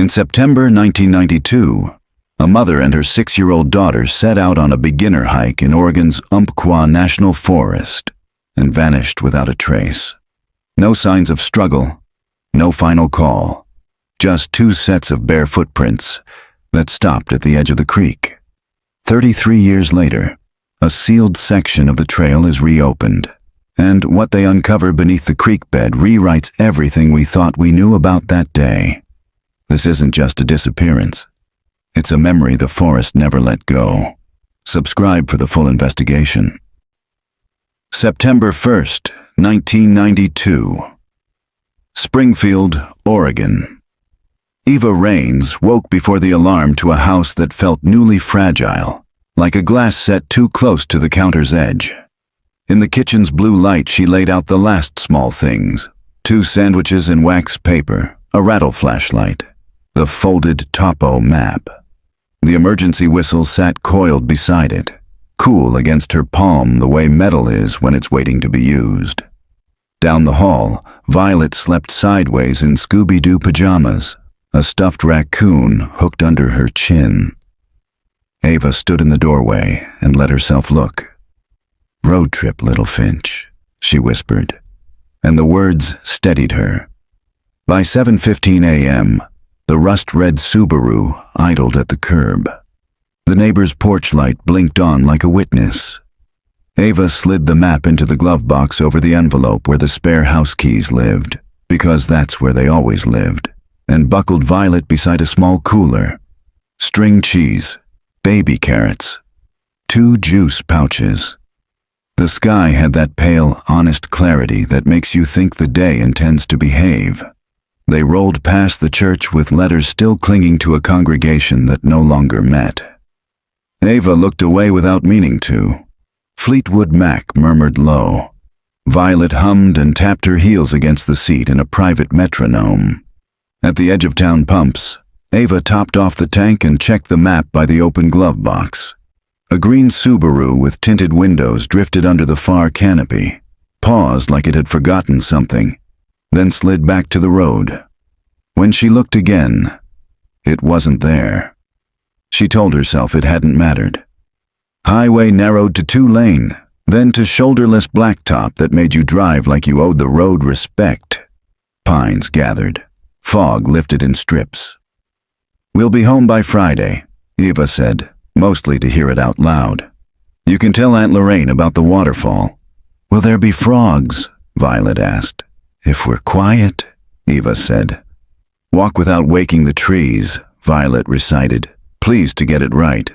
In September 1992, a mother and her 6-year-old daughter set out on a beginner hike in Oregon's Umpqua National Forest and vanished without a trace. No signs of struggle, no final call, just 2 sets of bare footprints that stopped at the edge of the creek. 33 years later, a sealed section of the trail is reopened, and what they uncover beneath the creek bed rewrites everything we thought we knew about that day. This isn't just a disappearance. It's a memory the forest never let go. Subscribe for the full investigation. September 1st, 1992. Springfield, Oregon. Eva Raines woke before the alarm to a house that felt newly fragile, like a glass set too close to the counter's edge. In the kitchen's blue light, she laid out the last small things: 2 sandwiches in wax paper, a rattle flashlight, the folded topo map. The emergency whistle sat coiled beside it, cool against her palm the way metal is when it's waiting to be used. Down the hall, Violet slept sideways in Scooby-Doo pajamas, a stuffed raccoon hooked under her chin. Eva stood in the doorway and let herself look. "Road trip, little Finch," she whispered, and the words steadied her. By 7:15 a.m., the rust-red Subaru idled at the curb. The neighbor's porch light blinked on like a witness. Eva slid the map into the glove box over the envelope where the spare house keys lived, because that's where they always lived, and buckled Violet beside a small cooler. String cheese, baby carrots, 2 juice pouches. The sky had that pale, honest clarity that makes you think the day intends to behave. They rolled past the church with letters still clinging to a congregation that no longer met. Eva looked away without meaning to. Fleetwood Mac murmured low. Violet hummed and tapped her heels against the seat in a private metronome. At the edge of town pumps, Eva topped off the tank and checked the map by the open glove box. A green Subaru with tinted windows drifted under the far canopy, paused like it had forgotten something, then slid back to the road. When she looked again, it wasn't there. She told herself it hadn't mattered. Highway narrowed to 2-lane, then to shoulderless blacktop that made you drive like you owed the road respect. Pines gathered. Fog lifted in strips. "We'll be home by Friday," Eva said, mostly to hear it out loud. "You can tell Aunt Lorraine about the waterfall." "Will there be frogs?" Violet asked. "If we're quiet," Eva said. "Walk without waking the trees," Violet recited, pleased to get it right.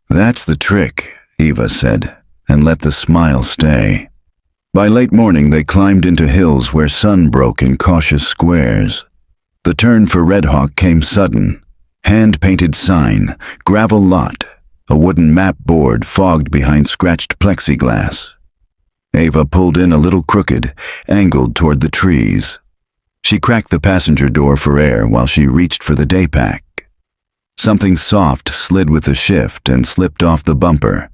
"That's the trick," Eva said, and let the smile stay. By late morning, they climbed into hills where sun broke in cautious squares. The turn for Red Hawk came sudden. Hand-painted sign, gravel lot, a wooden map board fogged behind scratched plexiglass. Eva pulled in a little crooked, angled toward the trees. She cracked the passenger door for air while she reached for the day pack. Something soft slid with the shift and slipped off the bumper,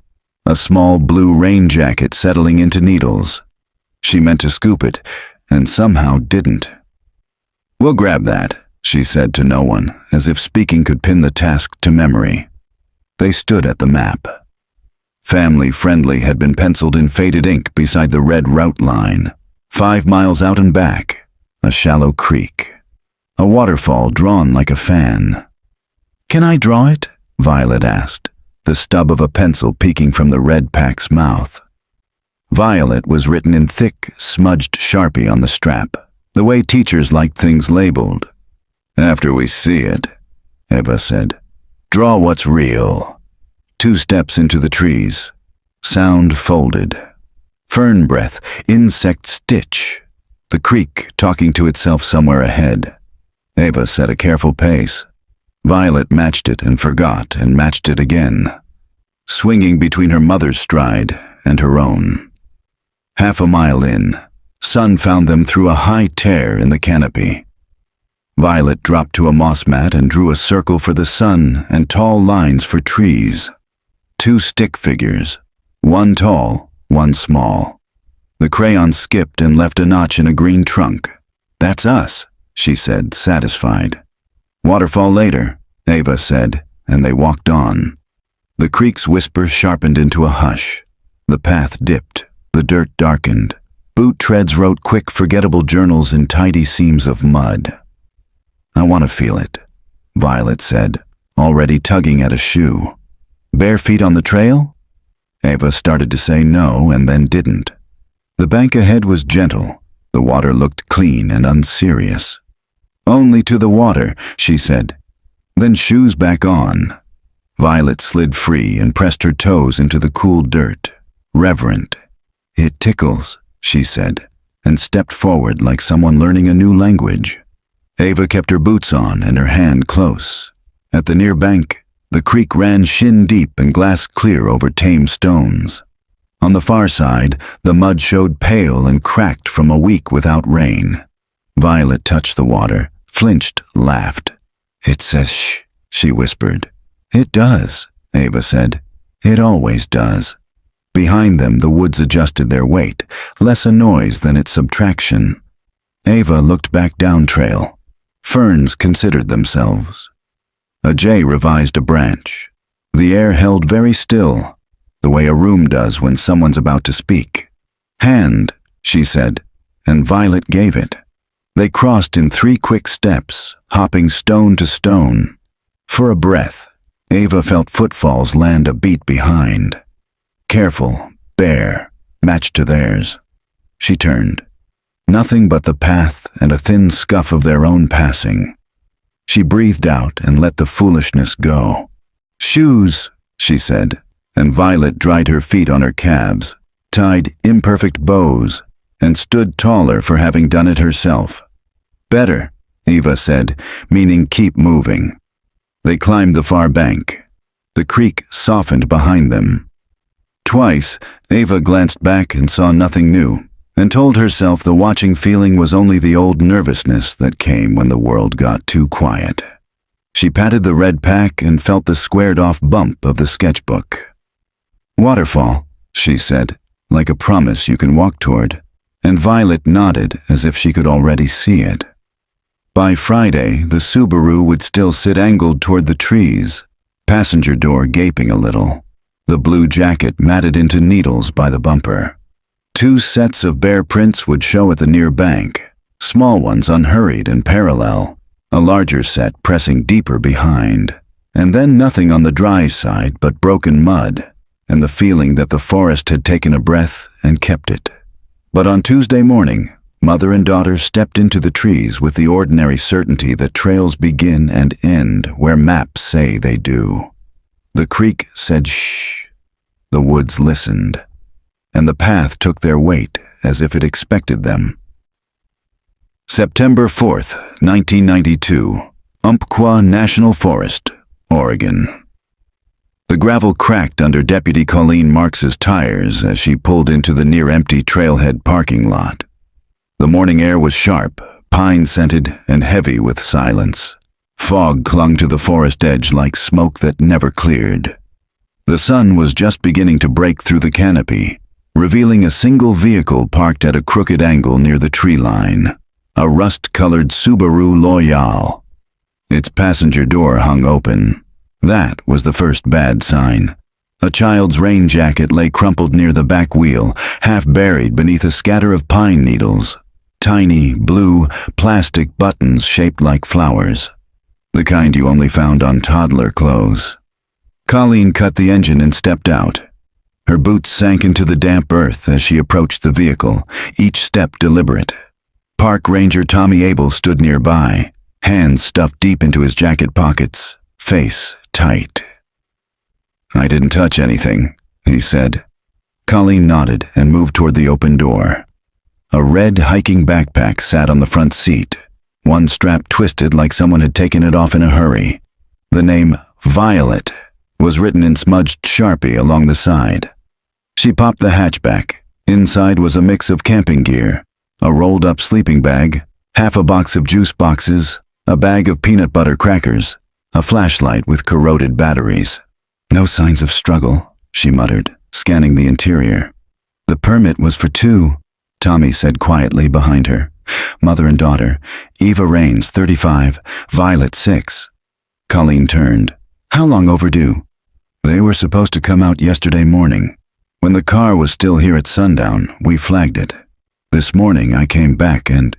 a small blue rain jacket settling into needles. She meant to scoop it, and somehow didn't. "We'll grab that," she said to no one, as if speaking could pin the task to memory. They stood at the map. Family Friendly had been penciled in faded ink beside the red route line. 5 miles out and back, a shallow creek. A waterfall drawn like a fan. "Can I draw it?" Violet asked, the stub of a pencil peeking from the red pack's mouth. Violet was written in thick, smudged Sharpie on the strap, the way teachers liked things labeled. "After we see it," Eva said. "Draw what's real." 2 steps into the trees. Sound folded. Fern breath, insect stitch. The creek talking to itself somewhere ahead. Eva set a careful pace. Violet matched it and forgot and matched it again, swinging between her mother's stride and her own. Half a mile in, sun found them through a high tear in the canopy. Violet dropped to a moss mat and drew a circle for the sun and tall lines for trees. 2 stick figures, one tall, one small. The crayon skipped and left a notch in a green trunk. "That's us," she said, satisfied. "Waterfall later," Ava said, and they walked on. The creek's whisper sharpened into a hush. The path dipped, the dirt darkened. Boot treads wrote quick, forgettable journals in tidy seams of mud. "I want to feel it," Violet said, already tugging at a shoe. "Bare feet on the trail?" Ava started to say no and then didn't. The bank ahead was gentle. The water looked clean and unserious. "Only to the water," she said. "Then shoes back on." Violet slid free and pressed her toes into the cool dirt. Reverent. "It tickles," she said, and stepped forward like someone learning a new language. Ava kept her boots on and her hand close. At the near bank, the creek ran shin-deep and glass-clear over tame stones. On the far side, the mud showed pale and cracked from a week without rain. Violet touched the water, flinched, laughed. "It says shh," she whispered. "It does," Ava said. "It always does." Behind them, the woods adjusted their weight, less a noise than its subtraction. Ava looked back down trail. Ferns considered themselves. A jay revised a branch. The air held very still, the way a room does when someone's about to speak. "Hand," she said, and Violet gave it. They crossed in 3 quick steps, hopping stone to stone. For a breath, Ava felt footfalls land a beat behind. Careful, bare, matched to theirs. She turned. Nothing but the path and a thin scuff of their own passing. She breathed out and let the foolishness go. "Shoes," she said, and Violet dried her feet on her calves, tied imperfect bows, and stood taller for having done it herself. "Better," Ava said, meaning keep moving. They climbed the far bank. The creek softened behind them. Twice, Ava glanced back and saw nothing new, and told herself the watching feeling was only the old nervousness that came when the world got too quiet. She patted the red pack and felt the squared-off bump of the sketchbook. "Waterfall," she said, like a promise you can walk toward, and Violet nodded as if she could already see it. By Friday, the Subaru would still sit angled toward the trees, passenger door gaping a little, the blue jacket matted into needles by the bumper. 2 sets of bare prints would show at the near bank, small ones unhurried and parallel, a larger set pressing deeper behind, and then nothing on the dry side but broken mud, and the feeling that the forest had taken a breath and kept it. But on Tuesday morning, mother and daughter stepped into the trees with the ordinary certainty that trails begin and end where maps say they do. The creek said shh. The woods listened, and the path took their weight as if it expected them. September 4th, 1992, Umpqua National Forest, Oregon. The gravel cracked under Deputy Colleen Marks's tires as she pulled into the near-empty trailhead parking lot. The morning air was sharp, pine-scented, and heavy with silence. Fog clung to the forest edge like smoke that never cleared. The sun was just beginning to break through the canopy, revealing a single vehicle parked at a crooked angle near the tree line, a rust-colored Subaru Loyal. Its passenger door hung open. That was the first bad sign. A child's rain jacket lay crumpled near the back wheel, half buried beneath a scatter of pine needles. Tiny, blue, plastic buttons shaped like flowers. The kind you only found on toddler clothes. Colleen cut the engine and stepped out. Her boots sank into the damp earth as she approached the vehicle, each step deliberate. Park Ranger Tommy Abel stood nearby, hands stuffed deep into his jacket pockets, face tight. "I didn't touch anything," he said. Colleen nodded and moved toward the open door. A red hiking backpack sat on the front seat, one strap twisted like someone had taken it off in a hurry. The name Violet was written in smudged Sharpie along the side. She popped the hatchback. Inside was a mix of camping gear, a rolled-up sleeping bag, half a box of juice boxes, a bag of peanut butter crackers, a flashlight with corroded batteries. "No signs of struggle," she muttered, scanning the interior. "The permit was for 2, Tommy said quietly behind her. Mother and daughter, Eva Raines, 35, Violet, 6. Colleen turned. How long overdue? They were supposed to come out yesterday morning. When the car was still here at sundown, we flagged it. This morning I came back and...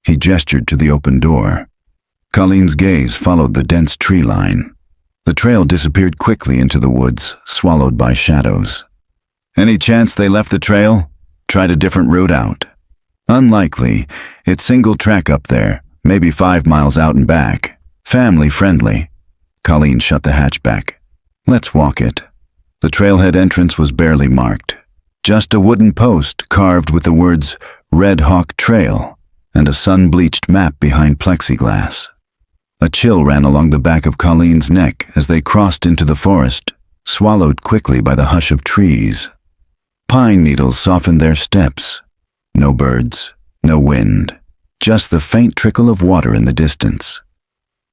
He gestured to the open door. Colleen's gaze followed the dense tree line. The trail disappeared quickly into the woods, swallowed by shadows. Any chance they left the trail? Tried a different route out? Unlikely. It's single track up there, maybe 5 miles out and back. Family friendly. Colleen shut the hatchback. Let's walk it. The trailhead entrance was barely marked. Just a wooden post carved with the words Red Hawk Trail and a sun-bleached map behind plexiglass. A chill ran along the back of Colleen's neck as they crossed into the forest, swallowed quickly by the hush of trees. Pine needles softened their steps. No birds, no wind, just the faint trickle of water in the distance.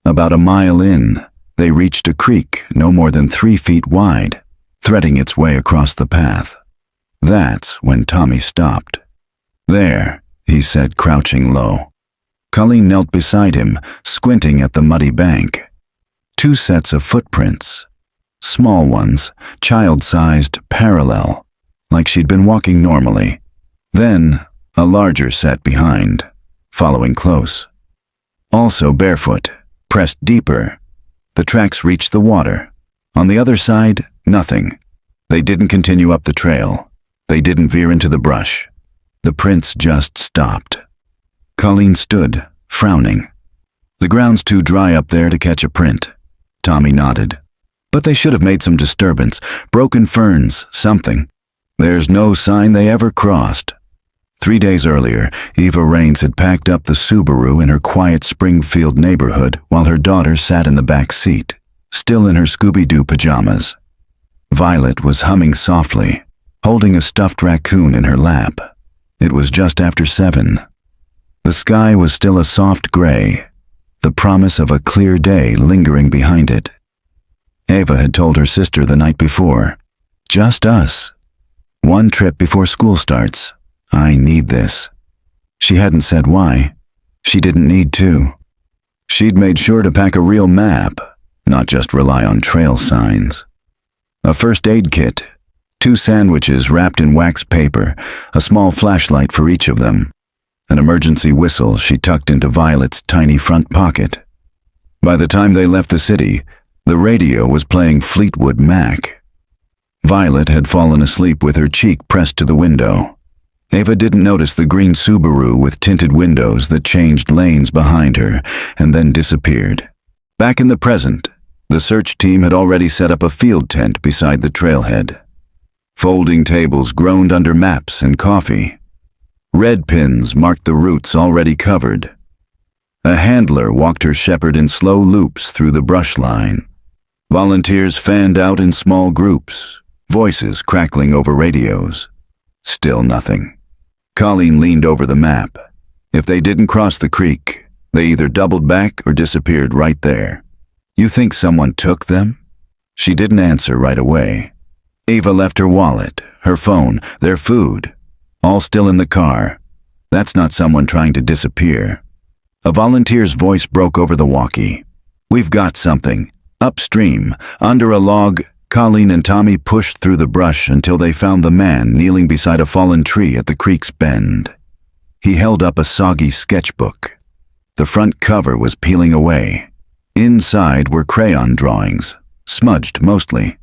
About a mile in, they reached a creek no more than 3 feet wide, threading its way across the path. That's when Tommy stopped. There, he said, crouching low. Colleen knelt beside him, squinting at the muddy bank. 2 sets of footprints. Small ones, child-sized, parallel, like she'd been walking normally. Then, a larger set behind, following close. Also barefoot, pressed deeper. The tracks reached the water. On the other side, nothing. They didn't continue up the trail. They didn't veer into the brush. The prints just stopped. Colleen stood, frowning. The ground's too dry up there to catch a print. Tommy nodded. But they should have made some disturbance, broken ferns, something. There's no sign they ever crossed. 3 days earlier, Eva Raines had packed up the Subaru in her quiet Springfield neighborhood while her daughter sat in the back seat, still in her Scooby-Doo pajamas. Violet was humming softly, holding a stuffed raccoon in her lap. It was just after 7. The sky was still a soft gray, the promise of a clear day lingering behind it. Eva had told her sister the night before, "Just us. 1 trip before school starts. I need this." She hadn't said why. She didn't need to. She'd made sure to pack a real map, not just rely on trail signs. A first aid kit, 2 sandwiches wrapped in wax paper, a small flashlight for each of them, an emergency whistle she tucked into Violet's tiny front pocket. By the time they left the city, the radio was playing Fleetwood Mac. Violet had fallen asleep with her cheek pressed to the window. Eva didn't notice the green Subaru with tinted windows that changed lanes behind her and then disappeared. Back in the present, the search team had already set up a field tent beside the trailhead. Folding tables groaned under maps and coffee. Red pins marked the routes already covered. A handler walked her shepherd in slow loops through the brush line. Volunteers fanned out in small groups, voices crackling over radios. Still nothing. Colleen leaned over the map. If they didn't cross the creek, they either doubled back or disappeared right there. You think someone took them? She didn't answer right away. Eva left her wallet, her phone, their food, all still in the car. That's not someone trying to disappear. A volunteer's voice broke over the walkie. "We've got something. Upstream, under a log." Colleen and Tommy pushed through the brush until they found the man kneeling beside a fallen tree at the creek's bend. He held up a soggy sketchbook. The front cover was peeling away. Inside were crayon drawings, smudged mostly.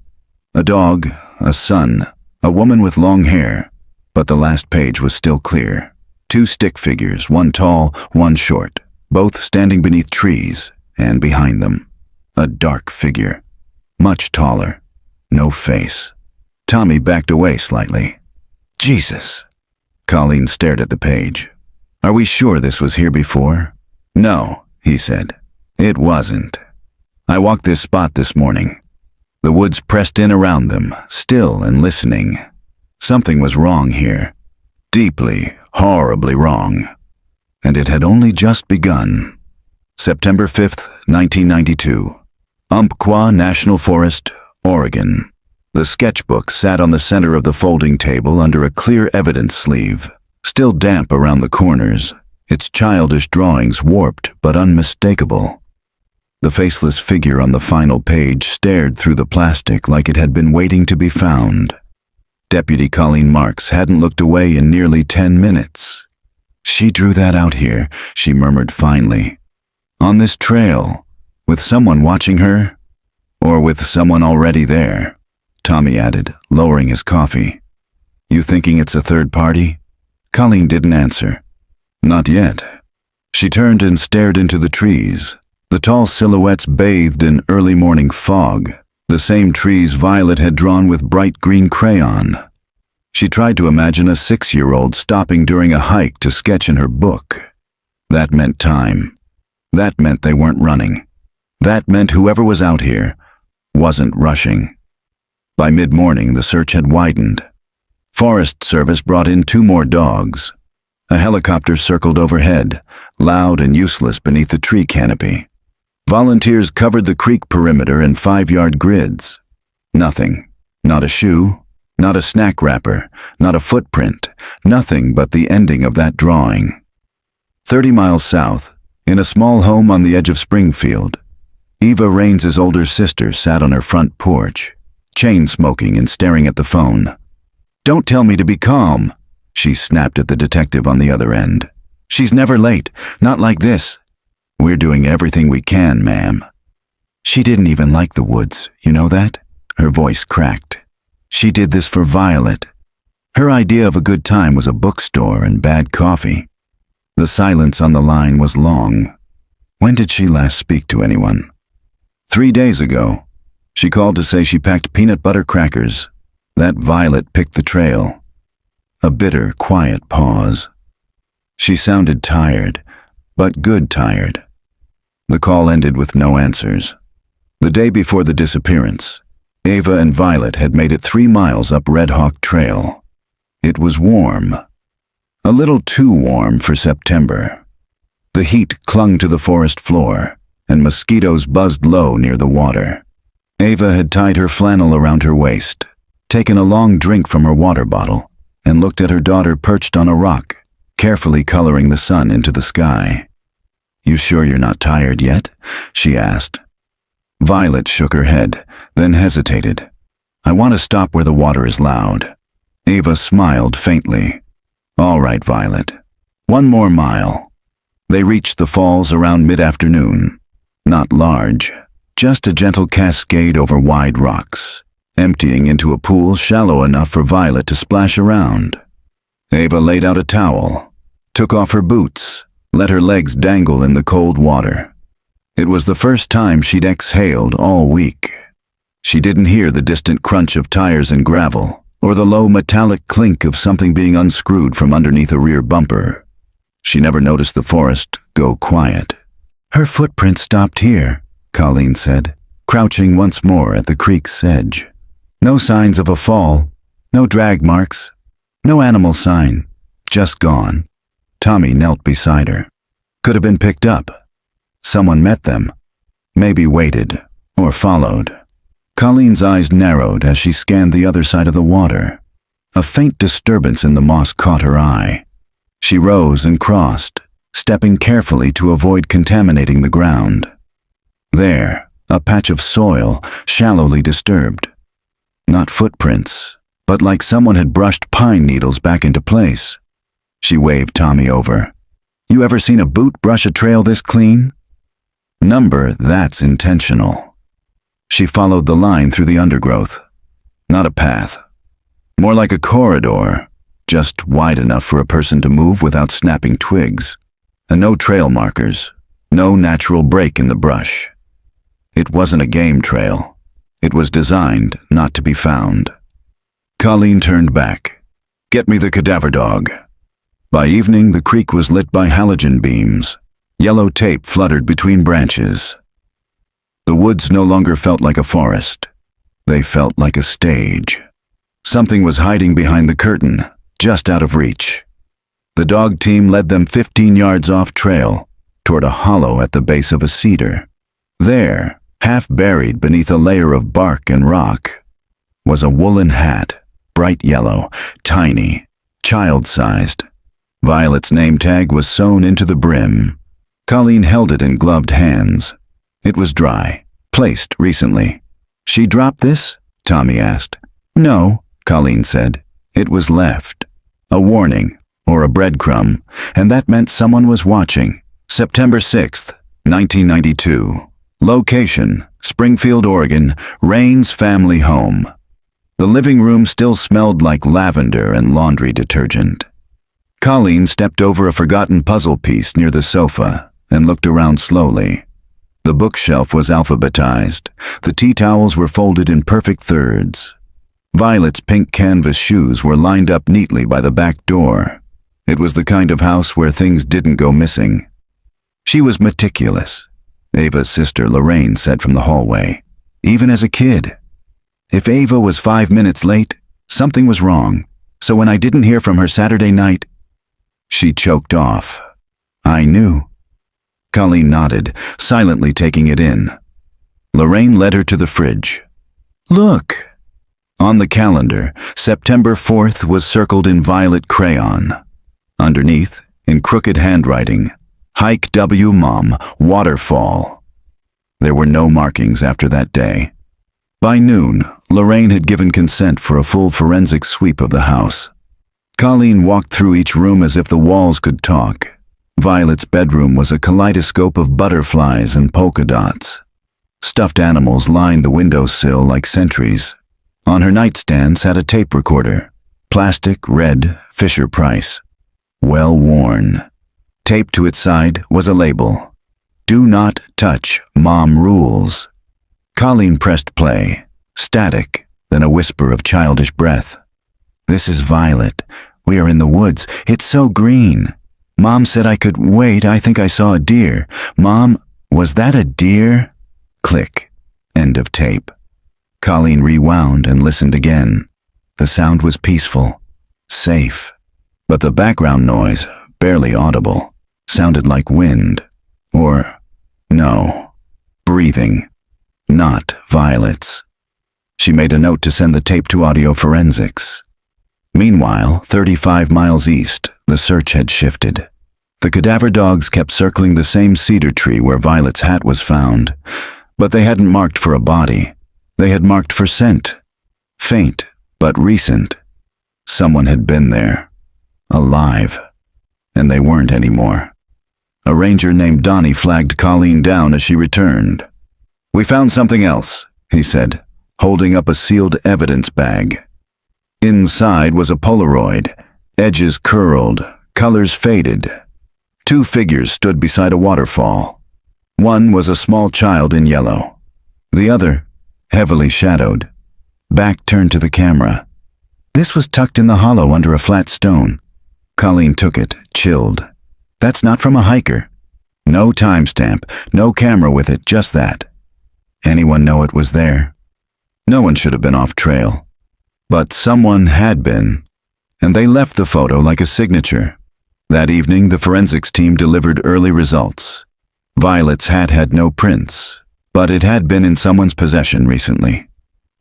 A dog, a sun, a woman with long hair, but the last page was still clear. 2 stick figures, one tall, one short, both standing beneath trees, and behind them, a dark figure, much taller. No face. Tommy backed away slightly. "Jesus." Colleen stared at the page. "Are we sure this was here before?" "No," he said. "It wasn't. I walked this spot this morning." The woods pressed in around them, still and listening. Something was wrong here. Deeply, horribly wrong. And it had only just begun. September 5th, 1992. Umpqua National Forest, Oregon. The sketchbook sat on the center of the folding table under a clear evidence sleeve, still damp around the corners, its childish drawings warped but unmistakable. The faceless figure on the final page stared through the plastic like it had been waiting to be found. Deputy Colleen Marks hadn't looked away in nearly 10 minutes. She drew that out here, she murmured finally. On this trail, with someone watching her? Or with someone already there? Tommy added, lowering his coffee. You thinking it's a third party? Colleen didn't answer. Not yet. She turned and stared into the trees. The tall silhouettes bathed in early morning fog, the same trees Violet had drawn with bright green crayon. She tried to imagine a 6-year-old stopping during a hike to sketch in her book. That meant time. That meant they weren't running. That meant whoever was out here wasn't rushing. By mid-morning, the search had widened. Forest Service brought in 2 more dogs. A helicopter circled overhead, loud and useless beneath the tree canopy. Volunteers covered the creek perimeter in 5-yard grids. Nothing. Not a shoe, not a snack wrapper, not a footprint, nothing but the ending of that drawing. 30 miles south, in a small home on the edge of Springfield, Eva Raines's older sister sat on her front porch, chain-smoking and staring at the phone. Don't tell me to be calm, she snapped at the detective on the other end. She's never late, not like this. We're doing everything we can, ma'am. She didn't even like the woods, you know that? Her voice cracked. She did this for Violet. Her idea of a good time was a bookstore and bad coffee. The silence on the line was long. When did she last speak to anyone? 3 days ago. She called to say she packed peanut butter crackers. That Violet picked the trail. A bitter, quiet pause. She sounded tired, but good tired. The call ended with no answers. The day before the disappearance, Ava and Violet had made it 3 miles up Red Hawk Trail. It was warm. A little too warm for September. The heat clung to the forest floor, and mosquitoes buzzed low near the water. Ava had tied her flannel around her waist, taken a long drink from her water bottle, and looked at her daughter perched on a rock, carefully coloring the sun into the sky. You sure you're not tired yet? She asked. Violet shook her head, then hesitated. I want to stop where the water is loud. Ava smiled faintly. All right, Violet. 1 more mile. They reached the falls around mid-afternoon. Not large, just a gentle cascade over wide rocks, emptying into a pool shallow enough for Violet to splash around. Ava laid out a towel, took off her boots, let her legs dangle in the cold water. It was the first time she'd exhaled all week. She didn't hear the distant crunch of tires and gravel, or the low metallic clink of something being unscrewed from underneath a rear bumper. She never noticed the forest go quiet. Her footprint stopped here, Colleen said, crouching once more at the creek's edge. No signs of a fall, no drag marks, no animal sign, just gone. Tommy knelt beside her. Could have been picked up. Someone met them. Maybe waited, or followed. Colleen's eyes narrowed as she scanned the other side of the water. A faint disturbance in the moss caught her eye. She rose and crossed, stepping carefully to avoid contaminating the ground. There, a patch of soil, shallowly disturbed. Not footprints, but like someone had brushed pine needles back into place. She waved Tommy over. You ever seen a boot brush a trail this clean? That's intentional. She followed the line through the undergrowth. Not a path. More like a corridor, just wide enough for a person to move without snapping twigs. And no trail markers, no natural break in the brush. It wasn't a game trail. It was designed not to be found. Colleen turned back. Get me the cadaver dog. By evening, the creek was lit by halogen beams. Yellow tape fluttered between branches. The woods no longer felt like a forest. They felt like a stage. Something was hiding behind the curtain, just out of reach. The dog team led them 15 yards off trail, toward a hollow at the base of a cedar. There, half buried beneath a layer of bark and rock, was a woolen hat, bright yellow, tiny, child-sized. Violet's name tag was sewn into the brim. Colleen held it in gloved hands. It was dry, placed recently. "She dropped this?" Tommy asked. "No," Colleen said. "It was left. A warning, or a breadcrumb, and that meant someone was watching. September 6th, 1992. Location, Springfield, Oregon, Rain's family home. The living room still smelled like lavender and laundry detergent." Colleen stepped over a forgotten puzzle piece near the sofa and looked around slowly. The bookshelf was alphabetized. The tea towels were folded in perfect thirds. Violet's pink canvas shoes were lined up neatly by the back door. It was the kind of house where things didn't go missing. She was meticulous, Ava's sister Lorraine said from the hallway, even as a kid. If Ava was 5 minutes late, something was wrong. So when I didn't hear from her Saturday night, she choked off. "I knew." Colleen nodded, silently taking it in. Lorraine led her to the fridge. "Look." On the calendar, September 4th was circled in violet crayon. Underneath, in crooked handwriting, "Hike W Mom, Waterfall." There were no markings after that day. By noon, Lorraine had given consent for a full forensic sweep of the house. Colleen walked through each room as if the walls could talk. Violet's bedroom was a kaleidoscope of butterflies and polka dots. Stuffed animals lined the windowsill like sentries. On her nightstand sat a tape recorder. Plastic, red, Fisher-Price. Well worn. Taped to its side was a label. "Do not touch, Mom rules." Colleen pressed play. Static, then a whisper of childish breath. "This is Violet. We are in the woods. It's so green. Mom said I could wait. I think I saw a deer. Mom, was that a deer?" Click. End of tape. Colleen rewound and listened again. The sound was peaceful, safe, but the background noise, barely audible, sounded like wind. Or, no, breathing. Not Violet's. She made a note to send the tape to audio forensics. Meanwhile, 35 miles east, the search had shifted. The cadaver dogs kept circling the same cedar tree where Violet's hat was found, but they hadn't marked for a body. They had marked for scent. Faint, but recent. Someone had been there. Alive. And they weren't anymore. A ranger named Donnie flagged Colleen down as she returned. "We found something else," he said, holding up a sealed evidence bag. Inside was a Polaroid, edges curled, colors faded. 2 figures stood beside a waterfall. One was a small child in yellow. The other, heavily shadowed, back turned to the camera. This was tucked in the hollow under a flat stone. Colleen took it, chilled. "That's not from a hiker. No timestamp, no camera with it, just that. Anyone know it was there?" No one should have been off trail. But someone had been, and they left the photo like a signature. That evening, the forensics team delivered early results. Violet's hat had no prints, but it had been in someone's possession recently.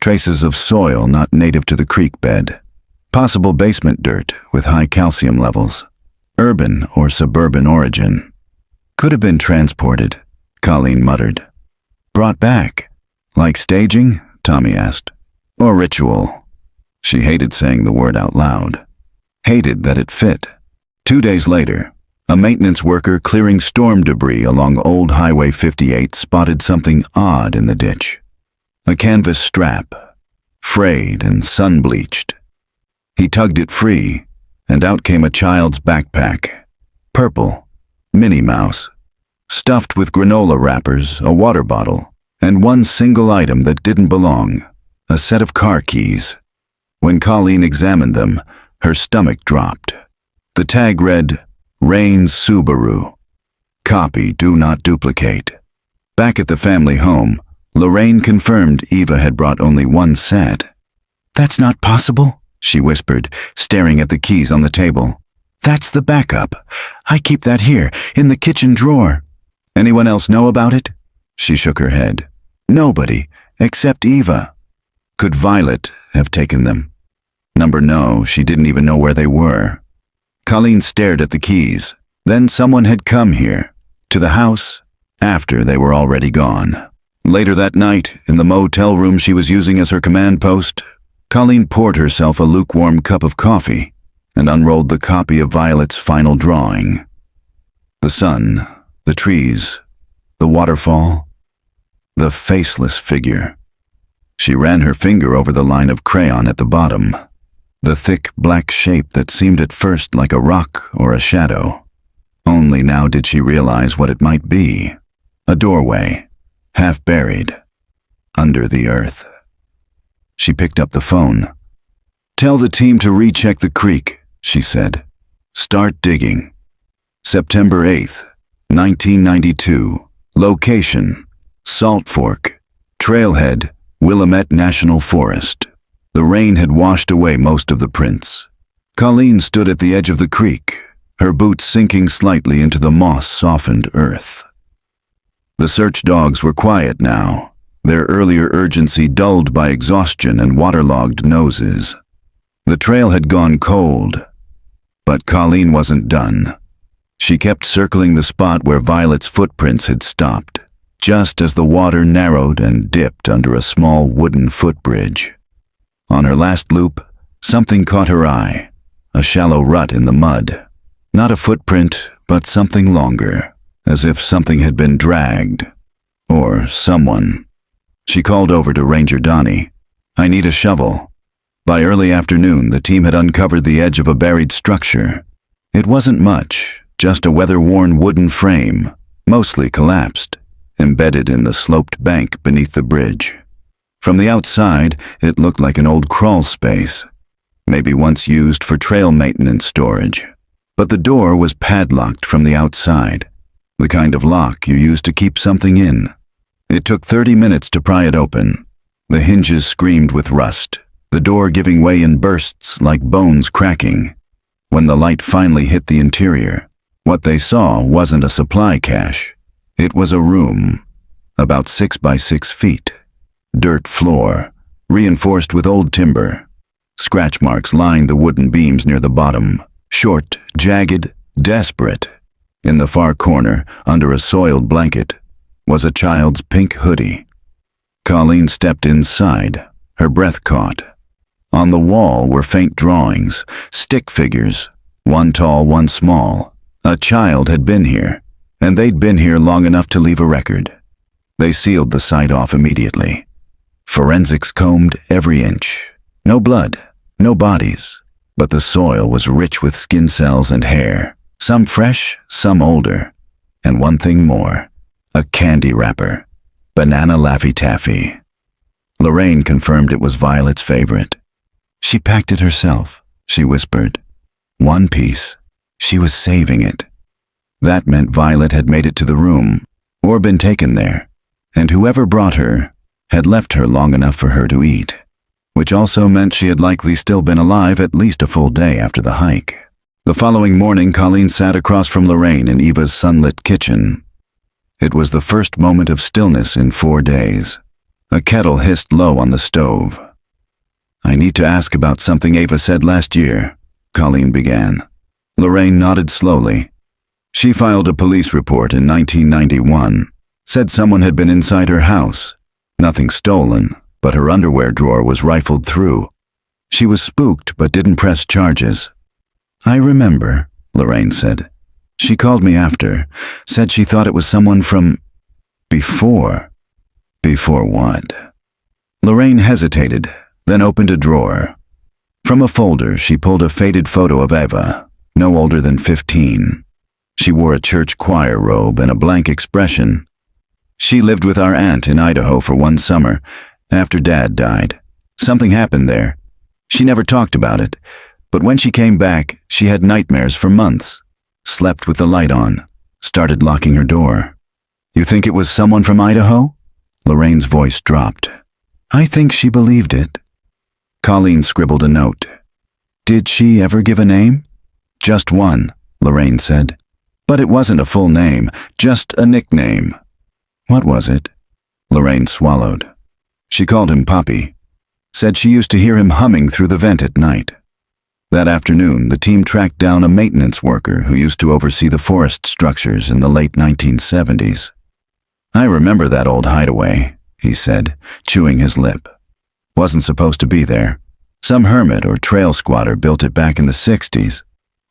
Traces of soil not native to the creek bed. Possible basement dirt with high calcium levels. Urban or suburban origin. "Could have been transported," Colleen muttered. "Brought back. Like staging?" Tommy asked. "Or ritual." She hated saying the word out loud. Hated that it fit. 2 days later, a maintenance worker clearing storm debris along Old Highway 58 spotted something odd in the ditch. A canvas strap, frayed and sun-bleached. He tugged it free, and out came a child's backpack. Purple, Minnie Mouse, stuffed with granola wrappers, a water bottle, and one single item that didn't belong, a set of car keys. When Colleen examined them, her stomach dropped. The tag read, "Rain's Subaru. Copy, do not duplicate." Back at the family home, Lorraine confirmed Eva had brought only one set. "That's not possible," she whispered, staring at the keys on the table. "That's the backup. I keep that here, in the kitchen drawer." "Anyone else know about it?" She shook her head. "Nobody, except Eva." Could Violet have taken them? No, she didn't even know where they were. Colleen stared at the keys. Then someone had come here, to the house, after they were already gone. Later that night, in the motel room she was using as her command post, Colleen poured herself a lukewarm cup of coffee and unrolled the copy of Violet's final drawing. The sun, the trees, the waterfall, the faceless figure. She ran her finger over the line of crayon at the bottom, the thick black shape that seemed at first like a rock or a shadow. Only now did she realize what it might be. A doorway, half buried, under the earth. She picked up the phone. "Tell the team to recheck the creek," she said. "Start digging." September 8th, 1992. Location: Salt Fork. Trailhead: Willamette National Forest. The rain had washed away most of the prints. Colleen stood at the edge of the creek, her boots sinking slightly into the moss-softened earth. The search dogs were quiet now, their earlier urgency dulled by exhaustion and waterlogged noses. The trail had gone cold, but Colleen wasn't done. She kept circling the spot where Violet's footprints had stopped, just as the water narrowed and dipped under a small wooden footbridge. On her last loop, something caught her eye, a shallow rut in the mud. Not a footprint, but something longer, as if something had been dragged. Or someone. She called over to Ranger Donnie. "I need a shovel." By early afternoon, the team had uncovered the edge of a buried structure. It wasn't much, just a weather-worn wooden frame, mostly collapsed, embedded in the sloped bank beneath the bridge. From the outside, it looked like an old crawl space, maybe once used for trail maintenance storage. But the door was padlocked from the outside, the kind of lock you use to keep something in. It took 30 minutes to pry it open. The hinges screamed with rust, the door giving way in bursts like bones cracking. When the light finally hit the interior, what they saw wasn't a supply cache. It was a room, about 6 by 6 feet. Dirt floor, reinforced with old timber. Scratch marks lined the wooden beams near the bottom, short, jagged, desperate. In the far corner, under a soiled blanket, was a child's pink hoodie. Colleen stepped inside, her breath caught. On the wall were faint drawings, stick figures, one tall, one small. A child had been here, and they'd been here long enough to leave a record. They sealed the site off immediately. Forensics combed every inch. No blood, no bodies, but the soil was rich with skin cells and hair, some fresh, some older, and one thing more, a candy wrapper, banana Laffy Taffy. Lorraine confirmed it was Violet's favorite. "She packed it herself," she whispered. "One piece. She was saving it." That meant Violet had made it to the room, or been taken there, and whoever brought her had left her long enough for her to eat, which also meant she had likely still been alive at least a full day after the hike. The following morning, Colleen sat across from Lorraine in Eva's sunlit kitchen. It was the first moment of stillness in 4 days. A kettle hissed low on the stove. "I need to ask about something Ava said last year," Colleen began. Lorraine nodded slowly. "She filed a police report in 1991, said someone had been inside her house. Nothing stolen, but her underwear drawer was rifled through. She was spooked but didn't press charges." "I remember," Lorraine said. "She called me after, said she thought it was someone from before." "Before what?" Lorraine hesitated, then opened a drawer. From a folder, she pulled a faded photo of Eva, no older than 15. She wore a church choir robe and a blank expression. "She lived with our aunt in Idaho for one summer, after Dad died. Something happened there. She never talked about it, but when she came back, she had nightmares for months. Slept with the light on, started locking her door." "You think it was someone from Idaho?" Lorraine's voice dropped. "I think she believed it." Colleen scribbled a note. "Did she ever give a name?" "Just one," Lorraine said. "But it wasn't a full name, just a nickname." "What was it?" Lorraine swallowed. "She called him Poppy. Said she used to hear him humming through the vent at night." That afternoon, the team tracked down a maintenance worker who used to oversee the forest structures in the late 1970s. "I remember that old hideaway," he said, chewing his lip. "Wasn't supposed to be there. Some hermit or trail squatter built it back in the 60s.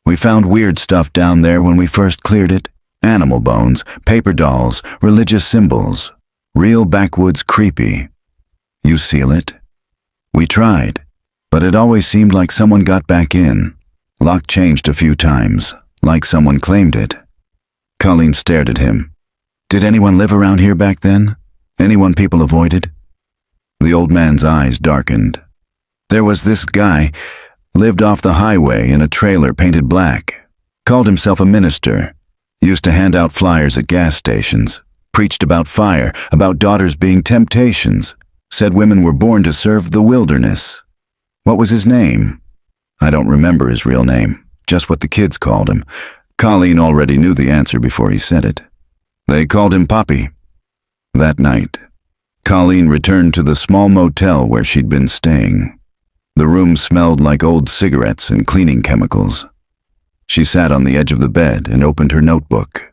We found weird stuff down there when we first cleared it. Animal bones, paper dolls, religious symbols. Real backwoods creepy. You seal it?" "We tried, but it always seemed like someone got back in. Lock changed a few times, like someone claimed it." Colleen stared at him. "Did anyone live around here back then? Anyone people avoided?" The old man's eyes darkened. "There was this guy, lived off the highway in a trailer painted black. Called himself a minister. Used to hand out flyers at gas stations. Preached about fire, about daughters being temptations. Said women were born to serve the wilderness." "What was his name?" "I don't remember his real name, just what the kids called him." Colleen already knew the answer before he said it. "They called him Poppy." That night, Colleen returned to the small motel where she'd been staying. The room smelled like old cigarettes and cleaning chemicals. She sat on the edge of the bed and opened her notebook.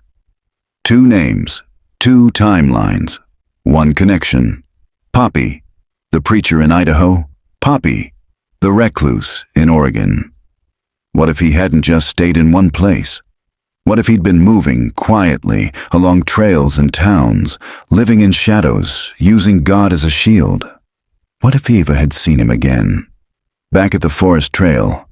2 names, 2 timelines, 1 connection. Poppy, the preacher in Idaho. Poppy, the recluse in Oregon. What if he hadn't just stayed in one place? What if he'd been moving quietly along trails and towns, living in shadows, using God as a shield? What if Eva had seen him again? Back at the forest trail,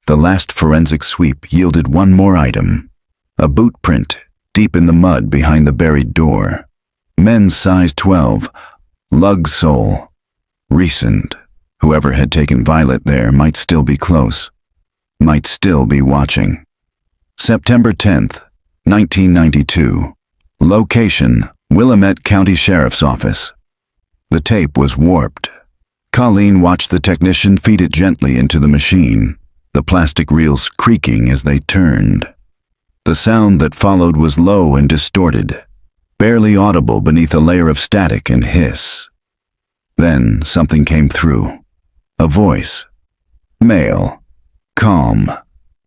the last forensic sweep yielded one more item. A boot print deep in the mud behind the buried door. Men's size 12, lug sole. Recent. Whoever had taken Violet there might still be close. Might still be watching. September 10th, 1992. Location, Willamette County Sheriff's Office. The tape was warped. Colleen watched the technician feed it gently into the machine, the plastic reels creaking as they turned. The sound that followed was low and distorted, barely audible beneath a layer of static and hiss. Then something came through. A voice. Male. Calm.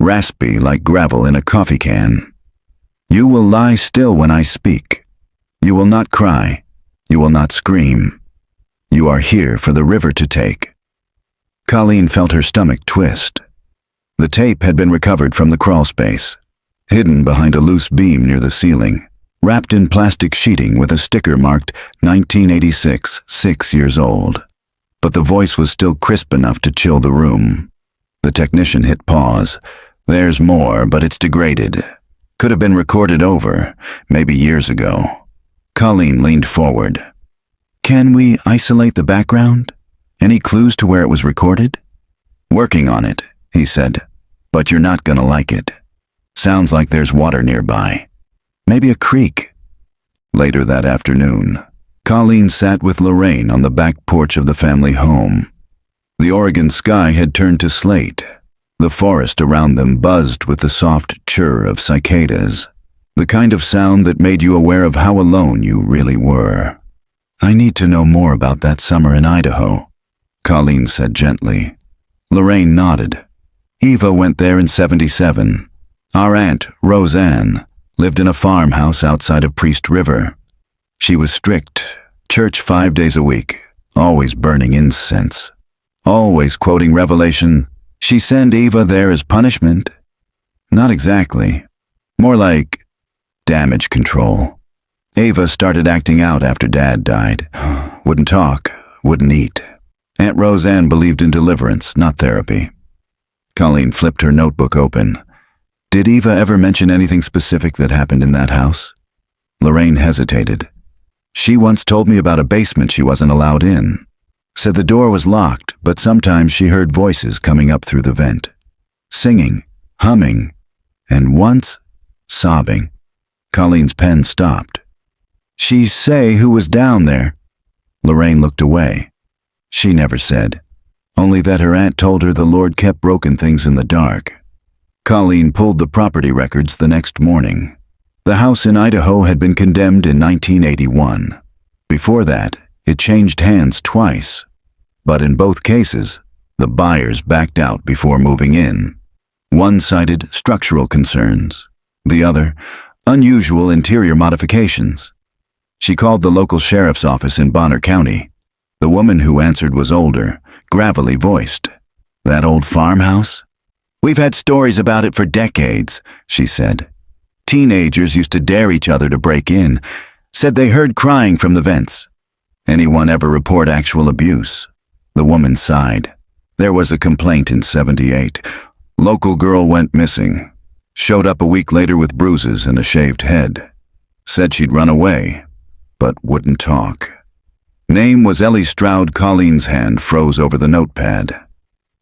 Raspy like gravel in a coffee can. "You will lie still when I speak. You will not cry. You will not scream. You are here for the river to take." Colleen felt her stomach twist. The tape had been recovered from the crawl space, hidden behind a loose beam near the ceiling, wrapped in plastic sheeting with a sticker marked 1986, 6 years old. But the voice was still crisp enough to chill the room. The technician hit pause. "There's more, but it's degraded. Could have been recorded over, maybe years ago." Colleen leaned forward. "Can we isolate the background? Any clues to where it was recorded?" "Working on it," he said, "but you're not gonna like it. Sounds like there's water nearby. Maybe a creek." Later that afternoon, Colleen sat with Lorraine on the back porch of the family home. The Oregon sky had turned to slate. The forest around them buzzed with the soft chirr of cicadas, the kind of sound that made you aware of how alone you really were. "I need to know more about that summer in Idaho," Colleen said gently. Lorraine nodded. "Eva went there in 77. Our aunt, Roseanne, lived in a farmhouse outside of Priest River. She was strict, church 5 days a week, always burning incense, always quoting Revelation. She sent Eva there as punishment." "Not exactly. More like damage control. Eva started acting out after Dad died. Wouldn't talk, wouldn't eat. Aunt Roseanne believed in deliverance, not therapy." Colleen flipped her notebook open. "Did Eva ever mention anything specific that happened in that house?" Lorraine hesitated. "She once told me about a basement she wasn't allowed in. Said the door was locked, but sometimes she heard voices coming up through the vent. Singing, humming, and once, sobbing." Colleen's pen stopped. "She say who was down there?" Lorraine looked away. She never said, only that her aunt told her the Lord kept broken things in the dark. Colleen pulled the property records the next morning. The house in Idaho had been condemned in 1981. Before that, it changed hands twice. But in both cases, The buyers backed out before moving in. One cited structural concerns, the other, unusual interior modifications. She called the local sheriff's office in Bonner County. The woman who answered was older, gravelly voiced. "That old farmhouse? We've had stories about it for decades," she said. "Teenagers used to dare each other to break in, said they heard crying from the vents. Anyone ever report actual abuse?" The woman sighed. "There was a complaint in '78. Local girl went missing. Showed up a week later with bruises and a shaved head. Said she'd run away, but wouldn't talk. Name was Ellie Stroud." Colleen's hand froze over the notepad.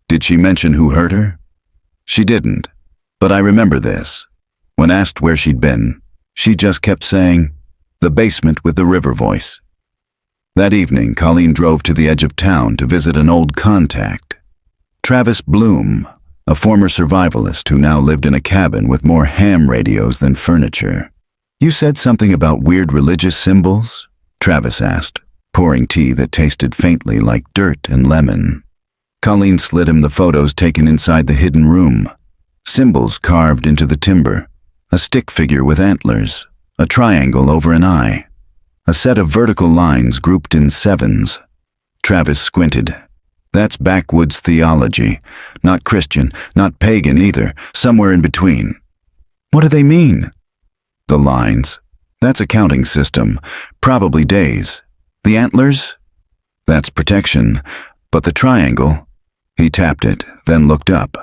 "Did she mention who hurt her?" "She didn't, but I remember this. When asked where she'd been, she just kept saying, 'The basement with the river voice.'" That evening, Colleen drove to the edge of town to visit an old contact. Travis Bloom, a former survivalist who now lived in a cabin with more ham radios than furniture. "You said something about weird religious symbols?" Travis asked, pouring tea that tasted faintly like dirt and lemon. Colleen slid him the photos taken inside the hidden room. Symbols carved into the timber, a stick figure with antlers, a triangle over an eye, a set of vertical lines grouped in sevens. Travis squinted. "That's backwoods theology. Not Christian, not pagan either, somewhere in between." "What do they mean?" "The lines. That's a counting system, probably days. The antlers? That's protection. But the triangle?" He tapped it, then looked up.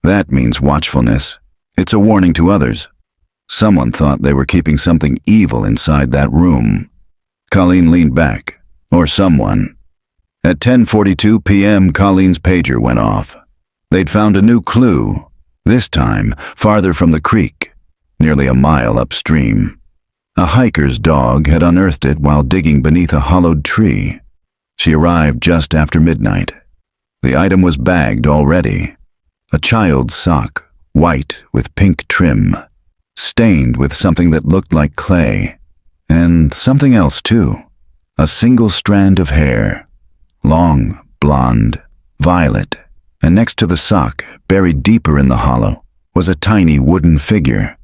"That means watchfulness. It's a warning to others. Someone thought they were keeping something evil inside that room." Colleen leaned back. "Or someone." At 10:42 p.m., Colleen's pager went off. They'd found a new clue, this time farther from the creek, nearly a mile upstream. A hiker's dog had unearthed it while digging beneath a hollowed tree. She arrived just after midnight. The item was bagged already. A child's sock, white with pink trim, stained with something that looked like clay. And something else too. A single strand of hair. Long, blonde, violet, and next to the sock, buried deeper in the hollow, was a tiny wooden figure.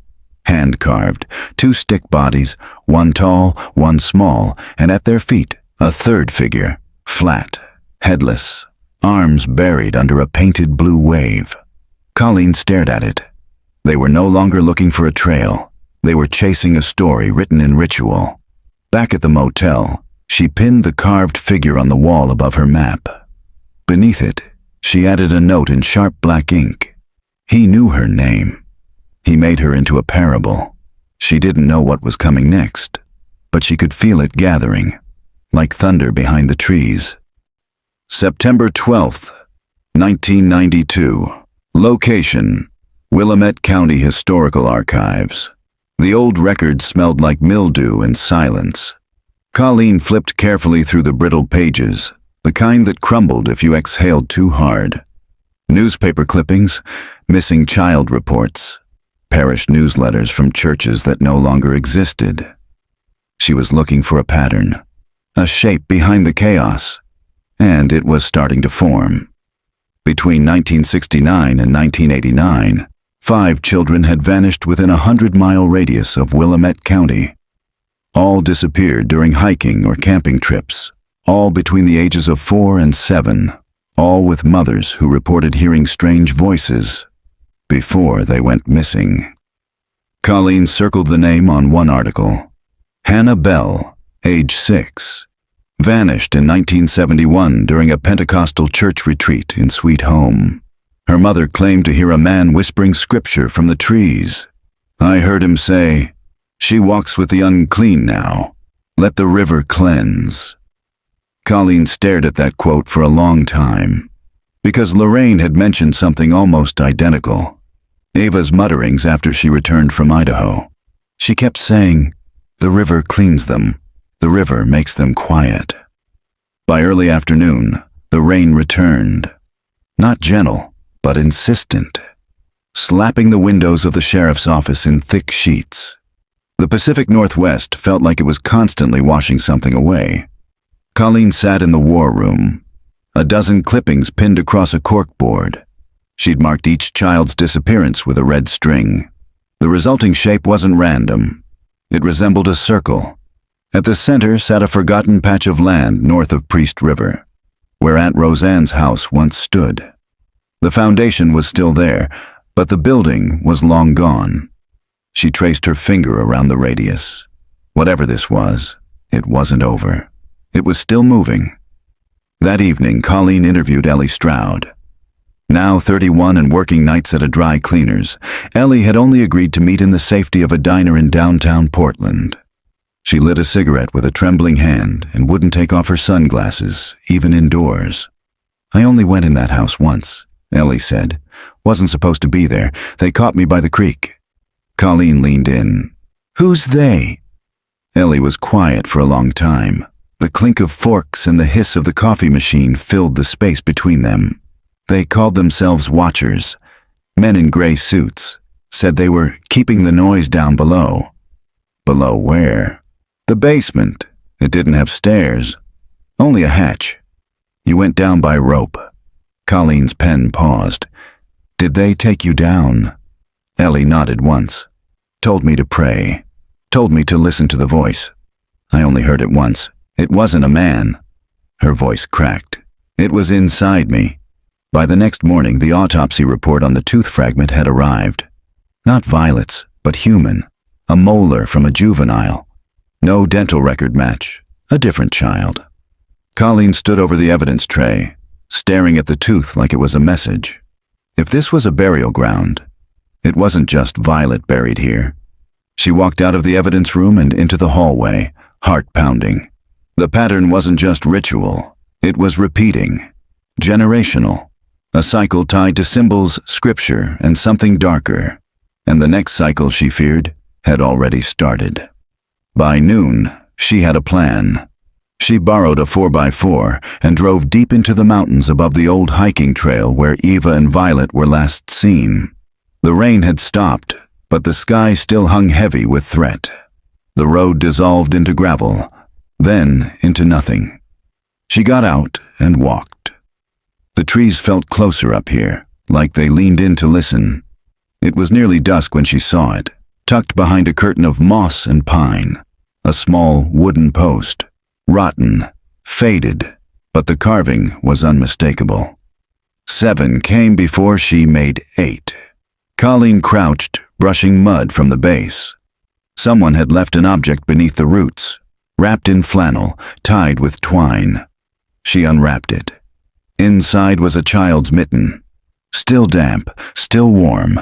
Hand-carved, 2 stick bodies, one tall, one small, and at their feet, a third figure, flat, headless, arms buried under a painted blue wave. Colleen stared at it. They were no longer looking for a trail. They were chasing a story written in ritual. Back at the motel, she pinned the carved figure on the wall above her map. Beneath it, she added a note in sharp black ink. He knew her name. He made her into a parable. She didn't know what was coming next, but she could feel it gathering, like thunder behind the trees. September 12th, 1992. Location: Willamette County Historical Archives. The old record smelled like mildew and silence. Colleen flipped carefully through the brittle pages, the kind that crumbled if you exhaled too hard. Newspaper clippings, missing child reports, parish newsletters from churches that no longer existed. She was looking for a pattern, a shape behind the chaos, and it was starting to form. Between 1969 and 1989, 5 children had vanished within a 100-mile radius of Willamette County. All disappeared during hiking or camping trips, all between the ages of 4 and 7, all with mothers who reported hearing strange voices before they went missing. Colleen circled the name on one article. Hannah Bell, age 6, vanished in 1971 during a Pentecostal church retreat in Sweet Home. Her mother claimed to hear a man whispering scripture from the trees. "I heard him say, 'She walks with the unclean now. Let the river cleanse.'" Colleen stared at that quote for a long time, because Lorraine had mentioned something almost identical. Ava's mutterings after she returned from Idaho. She kept saying, "The river cleans them. The river makes them quiet." By early afternoon, the rain returned. Not gentle, but insistent, slapping the windows of the sheriff's office in thick sheets. The Pacific Northwest felt like it was constantly washing something away. Colleen sat in the war room. a dozen clippings pinned across a corkboard. She'd marked each child's disappearance with a red string. The resulting shape wasn't random. It resembled a circle. At the center sat a forgotten patch of land north of Priest River, where Aunt Roseanne's house once stood. The foundation was still there, but the building was long gone. She traced her finger around the radius. Whatever this was, it wasn't over. It was still moving. That evening, Colleen interviewed Ellie Stroud. Now 31 and working nights at a dry cleaner's, Ellie had only agreed to meet in the safety of a diner in downtown Portland. She lit a cigarette with a trembling hand and wouldn't take off her sunglasses, even indoors. "I only went in that house once," Ellie said. "Wasn't supposed to be there. They caught me by the creek." Colleen leaned in. "Who's they?" Ellie was quiet for a long time. The clink of forks and the hiss of the coffee machine filled the space between them. They called themselves watchers. Men in gray suits. Said they were keeping the noise down below. Below where? The basement. It didn't have stairs. Only a hatch. You went down by rope. Colleen's pen paused. "Did they take you down?" Ellie nodded once. "Told me to pray. Told me to listen to the voice. I only heard it once. It wasn't a man." Her voice cracked. "It was inside me." By the next morning, the autopsy report on the tooth fragment had arrived. Not Violet's, but human. A molar from a juvenile. No dental record match. A different child. Colleen stood over the evidence tray, staring at the tooth like it was a message. If this was a burial ground, it wasn't just Violet buried here. She walked out of the evidence room and into the hallway, heart pounding. The pattern wasn't just ritual. It was repeating. Generational. A cycle tied to symbols, scripture, and something darker. And the next cycle, she feared, had already started. By noon, she had a plan. She borrowed a 4x4 and drove deep into the mountains above the old hiking trail where Eva and Violet were last seen. The rain had stopped, but the sky still hung heavy with threat. The road dissolved into gravel, then into nothing. She got out and walked. The trees felt closer up here, like they leaned in to listen. It was nearly dusk when she saw it, tucked behind a curtain of moss and pine. A small wooden post, rotten, faded, but the carving was unmistakable. 7 came before she made 8. Colleen crouched, brushing mud from the base. Someone had left an object beneath the roots, wrapped in flannel, tied with twine. She unwrapped it. Inside was a child's mitten. Still damp, still warm.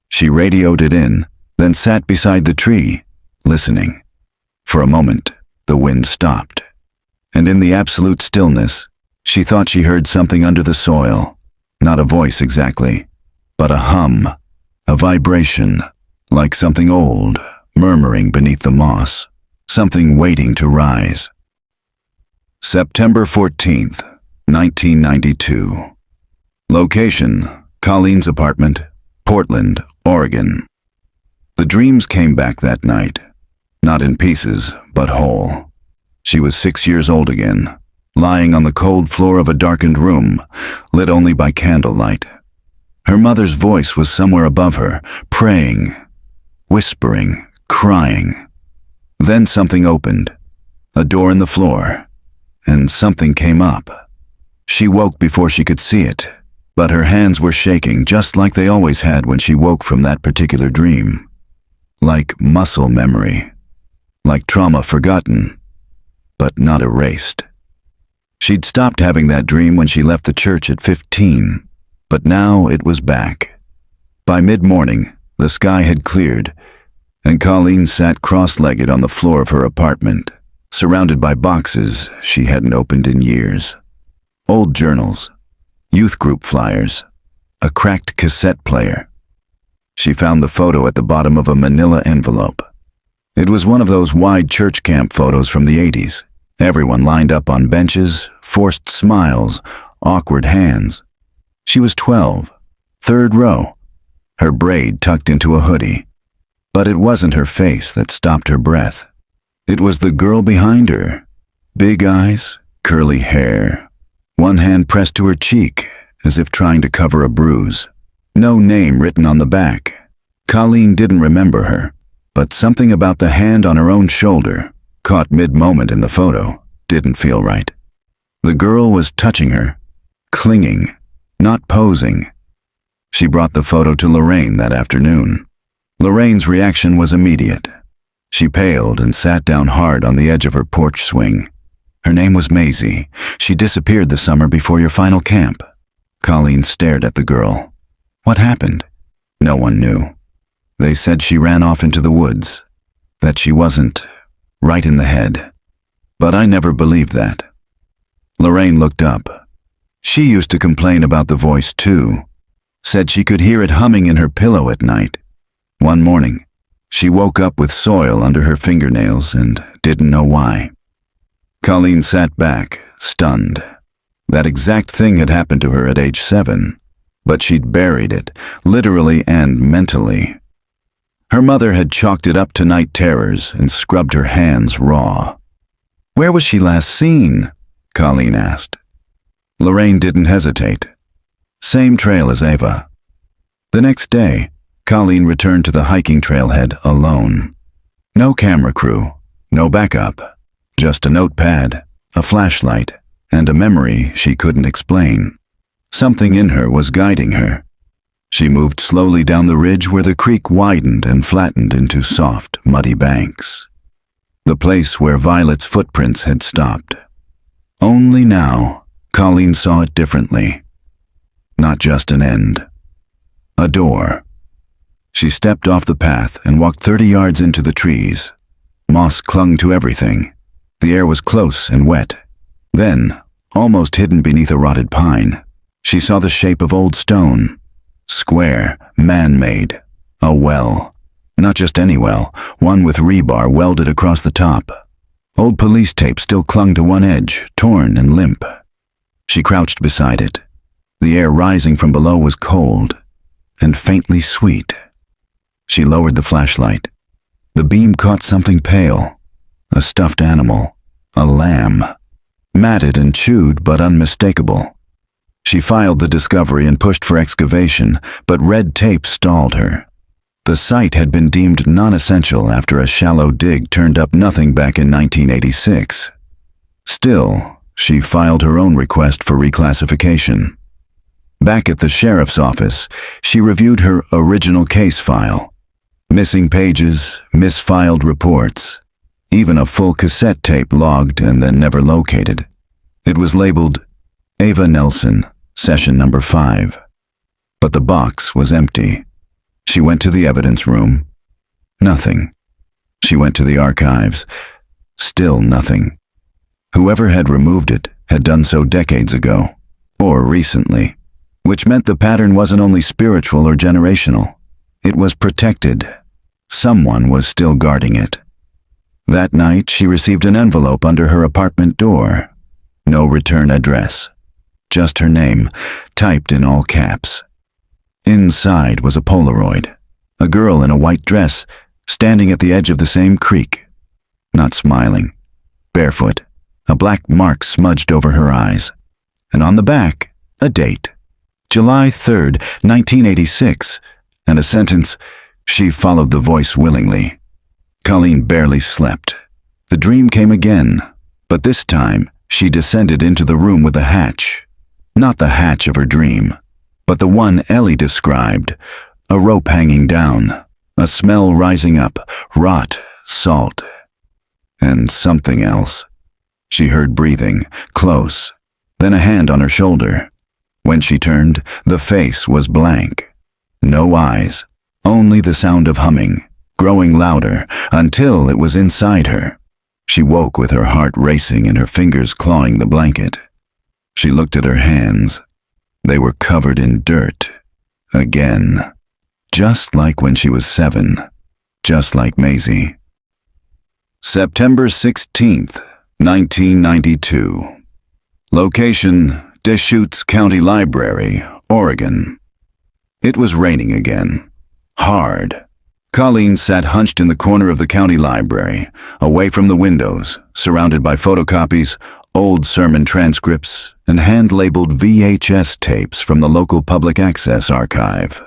She radioed it in, then sat beside the tree, listening. For a moment, the wind stopped. And in the absolute stillness, she thought she heard something under the soil. Not a voice exactly, but a hum, a vibration, like something old, murmuring beneath the moss, something waiting to rise. September 14th, 1992. Location, Colleen's apartment, Portland, Oregon. The dreams came back that night, not in pieces, but whole. She was 6 years old again, lying on the cold floor of a darkened room, lit only by candlelight. Her mother's voice was somewhere above her, praying, whispering, crying. Then something opened, a door in the floor, and something came up. She woke before she could see it, but her hands were shaking just like they always had when she woke from that particular dream. Like muscle memory, like trauma forgotten, but not erased. She'd stopped having that dream when she left the church at 15, but now it was back. By mid-morning, the sky had cleared, and Colleen sat cross-legged on the floor of her apartment, surrounded by boxes she hadn't opened in years. Old journals, youth group flyers, a cracked cassette player. She found the photo at the bottom of a manila envelope. It was one of those wide church camp photos from the 80s. Everyone lined up on benches, forced smiles, awkward hands. She was 12, 3rd row, her braid tucked into a hoodie. But it wasn't her face that stopped her breath. It was the girl behind her. Big eyes, curly hair, one hand pressed to her cheek, as if trying to cover a bruise. No name written on the back. Colleen didn't remember her, but something about the hand on her own shoulder, caught mid-moment in the photo, didn't feel right. The girl was touching her, clinging, not posing. She brought the photo to Lorraine that afternoon. Lorraine's reaction was immediate. She paled and sat down hard on the edge of her porch swing. Her name was Maisie. She disappeared the summer before your final camp. Colleen stared at the girl. What happened? No one knew. They said she ran off into the woods, that she wasn't right in the head. But I never believed that. Lorraine looked up. She used to complain about the voice too. Said she could hear it humming in her pillow at night. One morning, she woke up with soil under her fingernails and didn't know why. Colleen sat back, stunned. That exact thing had happened to her at age 7, but she'd buried it, literally and mentally. Her mother had chalked it up to night terrors and scrubbed her hands raw. Where was she last seen? Colleen asked. Lorraine didn't hesitate. Same trail as Ava. The next day, Colleen returned to the hiking trailhead alone. No camera crew, no backup, just a notepad, a flashlight, and a memory she couldn't explain. Something in her was guiding her. She moved slowly down the ridge where the creek widened and flattened into soft, muddy banks. The place where Violet's footprints had stopped. Only now, Colleen saw it differently. Not just an end. A door. She stepped off the path and walked 30 yards into the trees. Moss clung to everything. The air was close and wet. Then, almost hidden beneath a rotted pine, she saw the shape of old stone. Square, man-made. A well. Not just any well, one with rebar welded across the top. Old police tape still clung to one edge, torn and limp. She crouched beside it. The air rising from below was cold and faintly sweet. She lowered the flashlight. The beam caught something pale. A stuffed animal. A lamb. Matted and chewed, but unmistakable. She filed the discovery and pushed for excavation, but red tape stalled her. The site had been deemed non-essential after a shallow dig turned up nothing back in 1986. Still, she filed her own request for reclassification. Back at the sheriff's office, she reviewed her original case file. Missing pages, misfiled reports, even a full cassette tape logged and then never located. It was labeled Ava Nelson, session number 5. But the box was empty. She went to the evidence room. Nothing. She went to the archives. Still nothing. Whoever had removed it had done so decades ago, or recently, which meant the pattern wasn't only spiritual or generational. It was protected. Someone was still guarding it. That night, she received an envelope under her apartment door. No return address. Just her name, typed in all caps. Inside was a Polaroid. A girl in a white dress, standing at the edge of the same creek. Not smiling. Barefoot. A black mark smudged over her eyes. And on the back, a date. July 3rd, 1986. And a sentence, she followed the voice willingly. Colleen barely slept. The dream came again, but this time she descended into the room with a hatch. Not the hatch of her dream, but the one Ellie described. A rope hanging down, a smell rising up, rot, salt, and something else. She heard breathing, close, then a hand on her shoulder. When she turned, the face was blank. No eyes, only the sound of humming, growing louder until it was inside her. She woke with her heart racing and her fingers clawing the blanket. She looked at her hands. They were covered in dirt. Again. Just like when she was 7. Just like Maisie. September 16th, 1992. Location, Deschutes County Library, Oregon. It was raining again. Hard. Colleen sat hunched in the corner of the county library, away from the windows, surrounded by photocopies, old sermon transcripts, and hand-labeled VHS tapes from the local public access archive.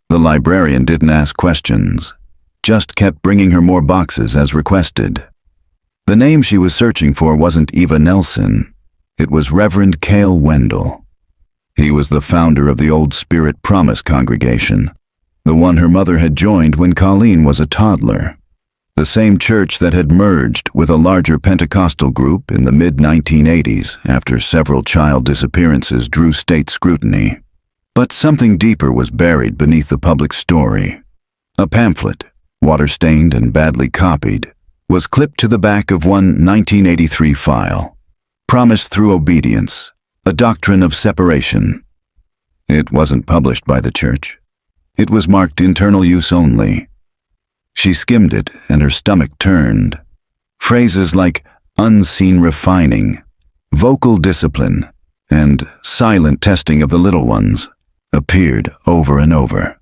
The librarian didn't ask questions, just kept bringing her more boxes as requested. The name she was searching for wasn't Eva Nelson. It was Reverend Cale Wendell. He was the founder of the Old Spirit Promise congregation, the one her mother had joined when Colleen was a toddler. The same church that had merged with a larger Pentecostal group in the mid-1980s after several child disappearances drew state scrutiny. But something deeper was buried beneath the public story. A pamphlet, water-stained and badly copied, was clipped to the back of one 1983 file. Promise through obedience, a doctrine of separation. It wasn't published by the church. It was marked internal use only. She skimmed it and her stomach turned. Phrases like unseen refining, vocal discipline, and silent testing of the little ones appeared over and over.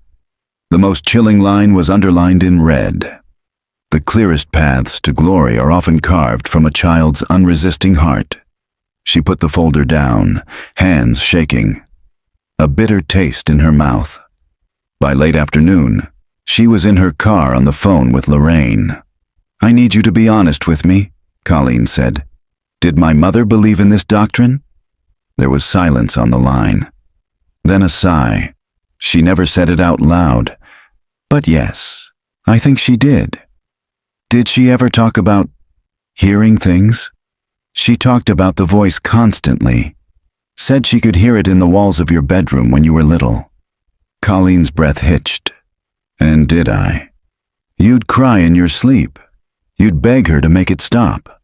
The most chilling line was underlined in red. The clearest paths to glory are often carved from a child's unresisting heart. She put the folder down, hands shaking, a bitter taste in her mouth. By late afternoon, she was in her car on the phone with Lorraine. "I need you to be honest with me," Colleen said. "Did my mother believe in this doctrine?" There was silence on the line. Then a sigh. She never said it out loud. "But yes, I think she did." "Did she ever talk about hearing things?" "She talked about the voice constantly. Said she could hear it in the walls of your bedroom when you were little." Colleen's breath hitched. "And did I? You'd cry in your sleep. You'd beg her to make it stop.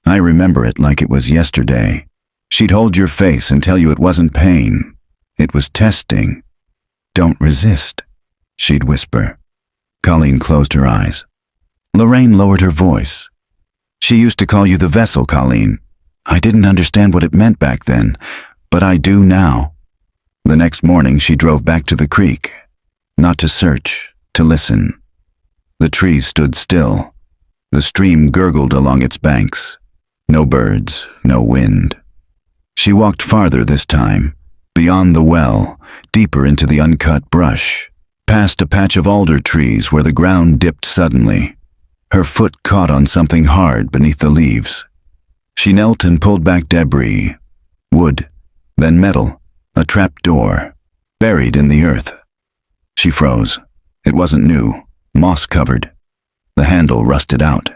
I remember it like it was yesterday. She'd hold your face and tell you it wasn't pain. It was testing. 'Don't resist,' she'd whisper." Colleen closed her eyes. Lorraine lowered her voice. "She used to call you the vessel, Colleen. I didn't understand what it meant back then, but I do now." The next morning she drove back to the creek, not to search, to listen. The trees stood still. The stream gurgled along its banks. No birds, no wind. She walked farther this time, beyond the well, deeper into the uncut brush, past a patch of alder trees where the ground dipped suddenly. Her foot caught on something hard beneath the leaves. She knelt and pulled back debris. Wood, then metal, a trap door, buried in the earth. She froze. It wasn't new, moss-covered. The handle rusted out,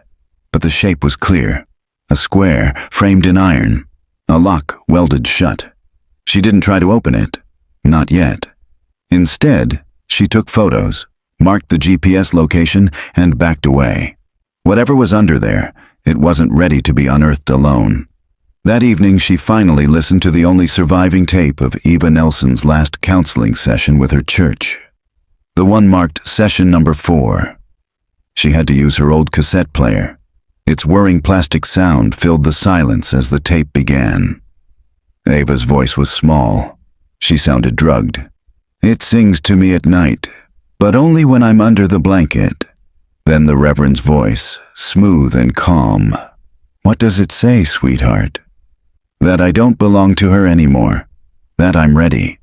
but the shape was clear. A square, framed in iron. A lock welded shut. She didn't try to open it. Not yet. Instead, she took photos, marked the GPS location, and backed away. Whatever was under there, it wasn't ready to be unearthed alone. That evening, she finally listened to the only surviving tape of Eva Nelson's last counseling session with her church. The one marked session number 4. She had to use her old cassette player. Its whirring plastic sound filled the silence as the tape began. Eva's voice was small. She sounded drugged. "It sings to me at night, but only when I'm under the blanket." Then the Reverend's voice, smooth and calm. "What does it say, sweetheart?" "That I don't belong to her anymore. That I'm ready."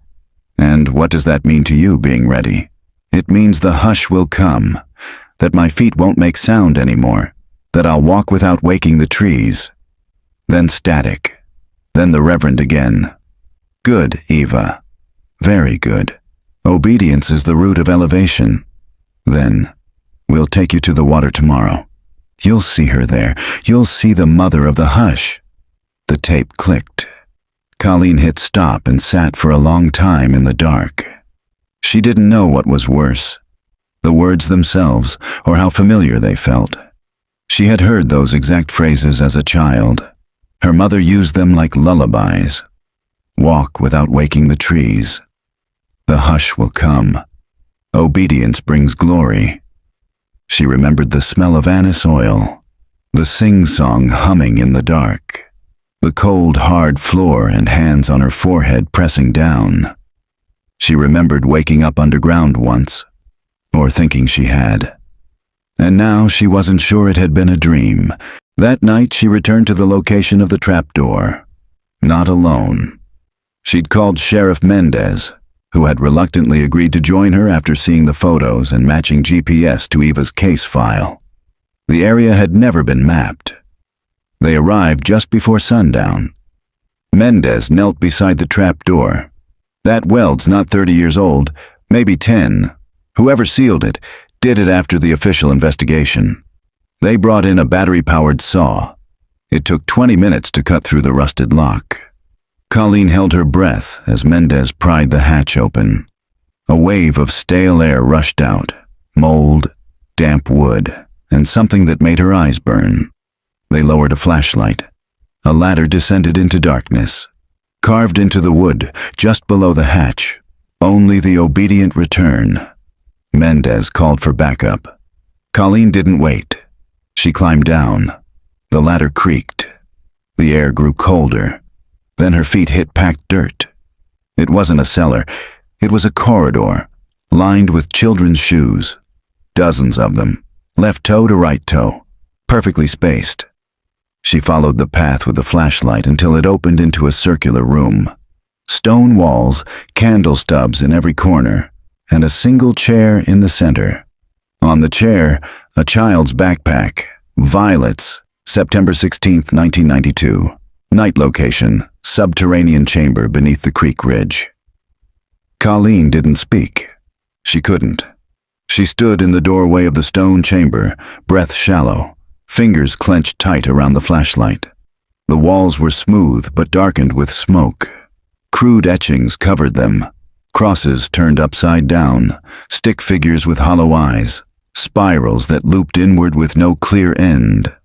"And what does that mean to you, being ready?" "It means the hush will come, that my feet won't make sound anymore, that I'll walk without waking the trees." Then static. Then the Reverend again. "Good, Eva. Very good. Obedience is the root of elevation." Then, "We'll take you to the water tomorrow. You'll see her there. You'll see the mother of the hush." The tape clicked. Colleen hit stop and sat for a long time in the dark. She didn't know what was worse, the words themselves or how familiar they felt. She had heard those exact phrases as a child. Her mother used them like lullabies. "Walk without waking the trees. The hush will come. Obedience brings glory." She remembered the smell of anise oil, the sing-song humming in the dark, the cold, hard floor and hands on her forehead pressing down. She remembered waking up underground once, or thinking she had. And now she wasn't sure it had been a dream. That night, she returned to the location of the trapdoor. Not alone. She'd called Sheriff Mendez, who had reluctantly agreed to join her after seeing the photos and matching GPS to Eva's case file. The area had never been mapped. They arrived just before sundown. Mendez knelt beside the trapdoor. That weld's not 30 years old, maybe 10. Whoever sealed it did it after the official investigation. They brought in a battery-powered saw. It took 20 minutes to cut through the rusted lock. Colleen held her breath as Mendez pried the hatch open. A wave of stale air rushed out, mold, damp wood, and something that made her eyes burn. They lowered a flashlight. A ladder descended into darkness. Carved into the wood, just below the hatch, only the obedient return. Mendez called for backup. Colleen didn't wait. She climbed down. The ladder creaked. The air grew colder. Then her feet hit packed dirt. It wasn't a cellar. It was a corridor, lined with children's shoes. Dozens of them, left toe to right toe, perfectly spaced. She followed the path with the flashlight until it opened into a circular room. Stone walls, candle stubs in every corner, and a single chair in the center. On the chair, a child's backpack, Violets, September 16, 1992. Night location, subterranean chamber beneath the creek ridge. Colleen didn't speak. She couldn't. She stood in the doorway of the stone chamber, breath shallow, fingers clenched tight around the flashlight. The walls were smooth but darkened with smoke. Crude etchings covered them. Crosses turned upside down, stick figures with hollow eyes, spirals that looped inward with no clear end.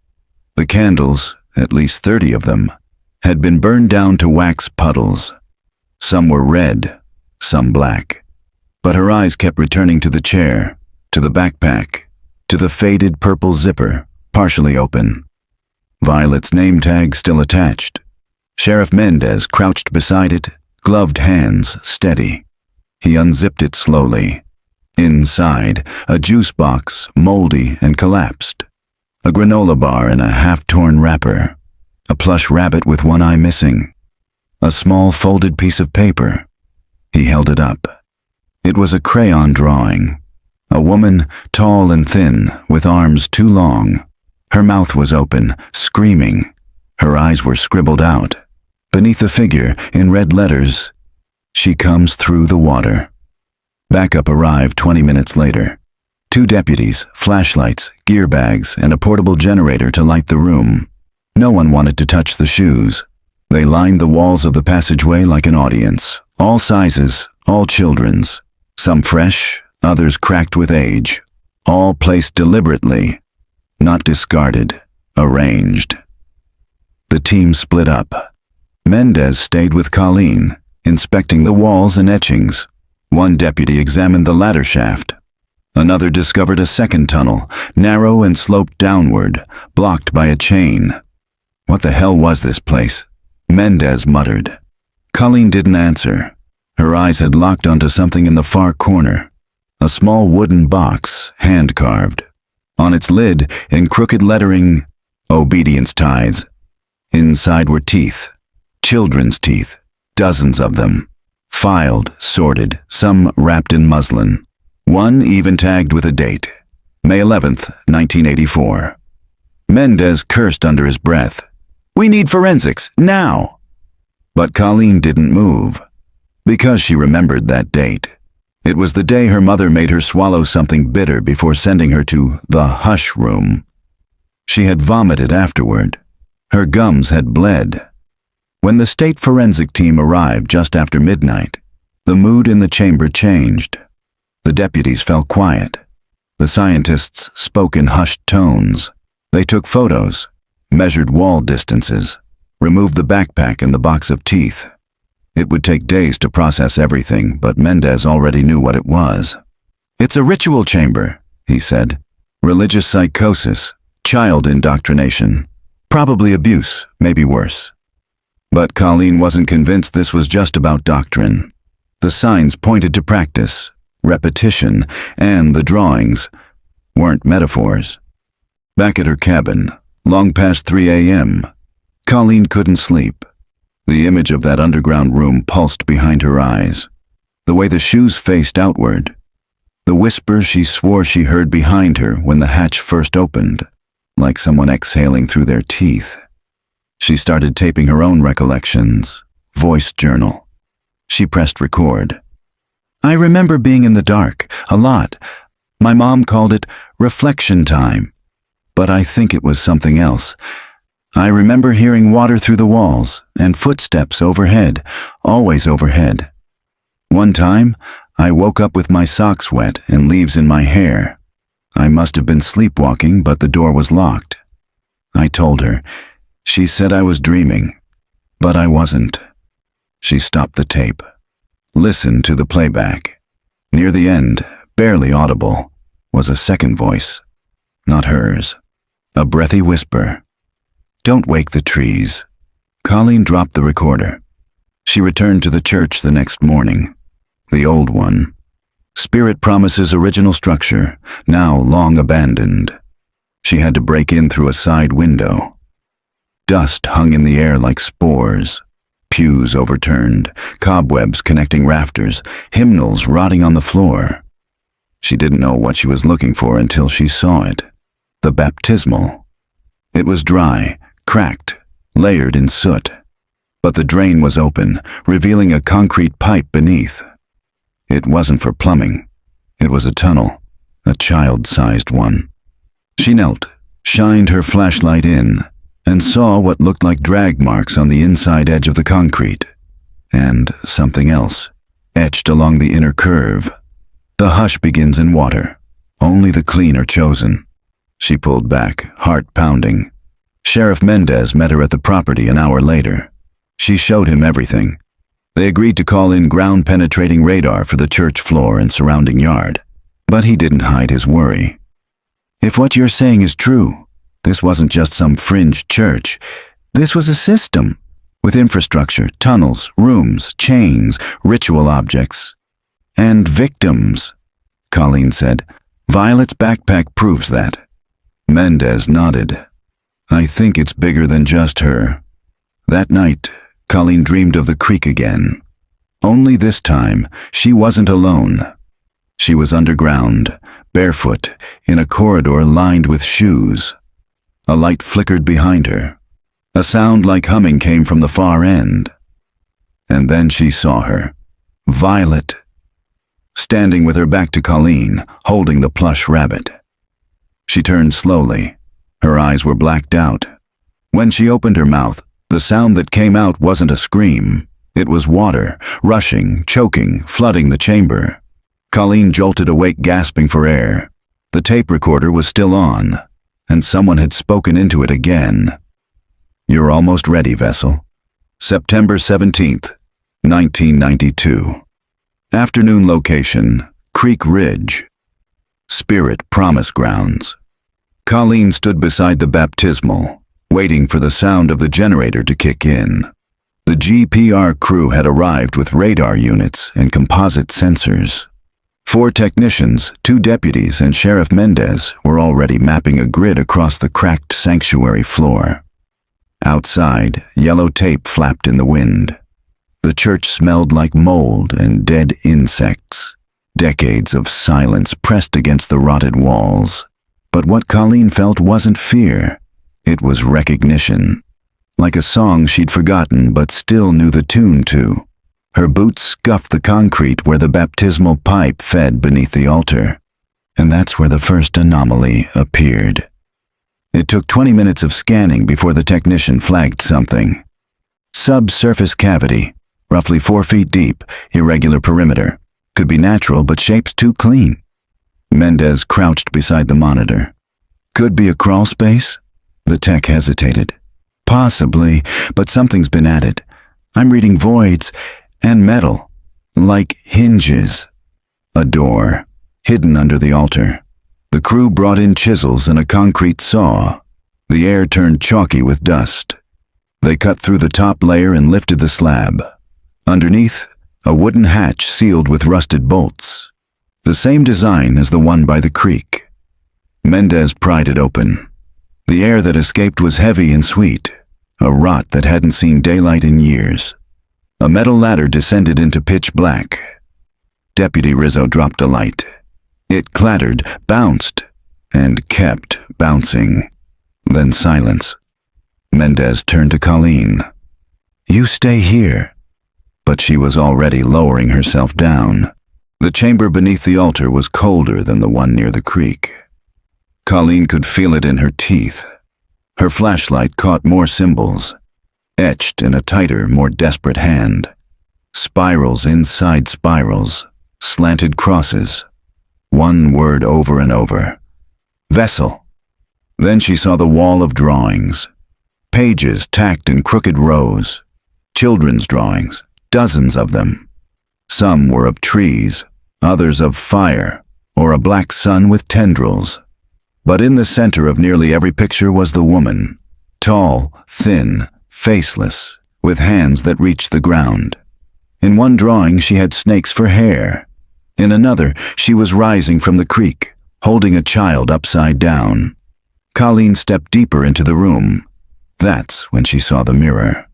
The candles, at least 30 of them, had been burned down to wax puddles. Some were red, some black. But her eyes kept returning to the chair, to the backpack, to the faded purple zipper, partially open. Violet's name tag still attached. Sheriff Mendez crouched beside it, gloved hands steady. He unzipped it slowly. Inside, a juice box, moldy and collapsed. A granola bar in a half-torn wrapper. A plush rabbit with one eye missing. A small folded piece of paper. He held it up. It was a crayon drawing. A woman, tall and thin, with arms too long. Her mouth was open, screaming. Her eyes were scribbled out. Beneath the figure, in red letters, "She comes through the water." Backup arrived 20 minutes later. 2 deputies, flashlights, gear bags, and a portable generator to light the room. No one wanted to touch the shoes. They lined the walls of the passageway like an audience. All sizes, all children's. Some fresh, others cracked with age. All placed deliberately. Not discarded, arranged. The team split up. Mendez stayed with Colleen, inspecting the walls and etchings. One deputy examined the ladder shaft. Another discovered a second tunnel, narrow and sloped downward, blocked by a chain. What the hell was this place? Mendez muttered. Colleen didn't answer. Her eyes had locked onto something in the far corner. A small wooden box, hand-carved. On its lid, in crooked lettering, "Obedience Tithes." Inside were teeth. Children's teeth. Dozens of them. Filed, sorted, some wrapped in muslin. One even tagged with a date. May 11th, 1984. Mendez cursed under his breath. "We need forensics, now!" But Colleen didn't move. Because she remembered that date. It was the day her mother made her swallow something bitter before sending her to the hush room. She had vomited afterward. Her gums had bled. When the state forensic team arrived just after midnight, the mood in the chamber changed. The deputies fell quiet. The scientists spoke in hushed tones. They took photos, measured wall distances, removed the backpack and the box of teeth. It would take days to process everything, but Mendez already knew what it was. "It's a ritual chamber," he said. "Religious psychosis, child indoctrination, probably abuse, maybe worse." But Colleen wasn't convinced this was just about doctrine. The signs pointed to practice, repetition, and the drawings weren't metaphors. Back at her cabin, Long past 3 a.m. Colleen couldn't sleep. The image of that underground room pulsed behind her eyes. The way the shoes faced outward. The whisper she swore she heard behind her when the hatch first opened, like someone exhaling through their teeth. She started taping her own recollections. Voice journal. She pressed record. I remember being in the dark, a lot. My mom called it reflection time, but I think it was something else. I remember hearing water through the walls and footsteps overhead, always overhead. One time, I woke up with my socks wet and leaves in my hair. I must have been sleepwalking, but the door was locked. I told her. She said I was dreaming, but I wasn't. She stopped the tape. Listened to the playback. Near the end, barely audible, was a second voice. Not hers. A breathy whisper. Don't wake the trees. Colleen dropped the recorder. She returned to the church the next morning. The old one. Spirit Promise's original structure, now long abandoned. She had to break in through a side window. Dust hung in the air like spores. Pews overturned, cobwebs connecting rafters, hymnals rotting on the floor. She didn't know what she was looking for until she saw it. The baptismal. It was dry, cracked, layered in soot. But the drain was open, revealing a concrete pipe beneath. It wasn't for plumbing. It was a tunnel, a child-sized one. She knelt, shined her flashlight in, and saw what looked like drag marks on the inside edge of the concrete. And something else, etched along the inner curve. The hush begins in water. Only the clean are chosen. She pulled back, heart pounding. Sheriff Mendez met her at the property an hour later. She showed him everything. They agreed to call in ground-penetrating radar for the church floor and surrounding yard. But he didn't hide his worry. If what you're saying is true, this wasn't just some fringe church. This was a system, with infrastructure, tunnels, rooms, chains, ritual objects. And victims, Colleen said. Violet's backpack proves that. Mendez nodded. I think it's bigger than just her. That night, Colleen dreamed of the creek again. Only this time, she wasn't alone. She was underground, barefoot, in a corridor lined with shoes. A light flickered behind her. A sound like humming came from the far end. And then she saw her. Violet. Standing with her back to Colleen, holding the plush rabbit. She turned slowly. Her eyes were blacked out. When she opened her mouth, the sound that came out wasn't a scream. It was water, rushing, choking, flooding the chamber. Colleen jolted awake, gasping for air. The tape recorder was still on, and someone had spoken into it again. You're almost ready, Vessel. September 17th, 1992. Afternoon location, Creek Ridge. Spirit Promise Grounds. Colleen stood beside the baptismal, waiting for the sound of the generator to kick in. The GPR crew had arrived with radar units and composite sensors. 4 technicians, 2 deputies, and Sheriff Mendez were already mapping a grid across the cracked sanctuary floor. Outside, yellow tape flapped in the wind. The church smelled like mold and dead insects. Decades of silence pressed against the rotted walls. But what Colleen felt wasn't fear. It was recognition. Like a song she'd forgotten but still knew the tune to. Her boots scuffed the concrete where the baptismal pipe fed beneath the altar. And that's where the first anomaly appeared. It took 20 minutes of scanning before the technician flagged something. Subsurface cavity, roughly 4 feet deep, irregular perimeter. Could be natural, but shape's too clean. Mendez crouched beside the monitor. Could be a crawl space? The tech hesitated. Possibly, but something's been added. I'm reading voids and metal, like hinges. A door, hidden under the altar. The crew brought in chisels and a concrete saw. The air turned chalky with dust. They cut through the top layer and lifted the slab. Underneath, a wooden hatch sealed with rusted bolts. The same design as the one by the creek. Mendez pried it open. The air that escaped was heavy and sweet, a rot that hadn't seen daylight in years. A metal ladder descended into pitch black. Deputy Rizzo dropped a light. It clattered, bounced, and kept bouncing. Then silence. Mendez turned to Colleen. "You stay here." But she was already lowering herself down. The chamber beneath the altar was colder than the one near the creek. Colleen could feel it in her teeth. Her flashlight caught more symbols, etched in a tighter, more desperate hand. Spirals inside spirals, slanted crosses. One word over and over. Vessel. Then she saw the wall of drawings. Pages tacked in crooked rows. Children's drawings, dozens of them. Some were of trees, others of fire, or a black sun with tendrils. But in the center of nearly every picture was the woman, tall, thin, faceless, with hands that reached the ground. In one drawing she had snakes for hair. In another she was rising from the creek, holding a child upside down. Colleen stepped deeper into the room. That's when she saw the mirror.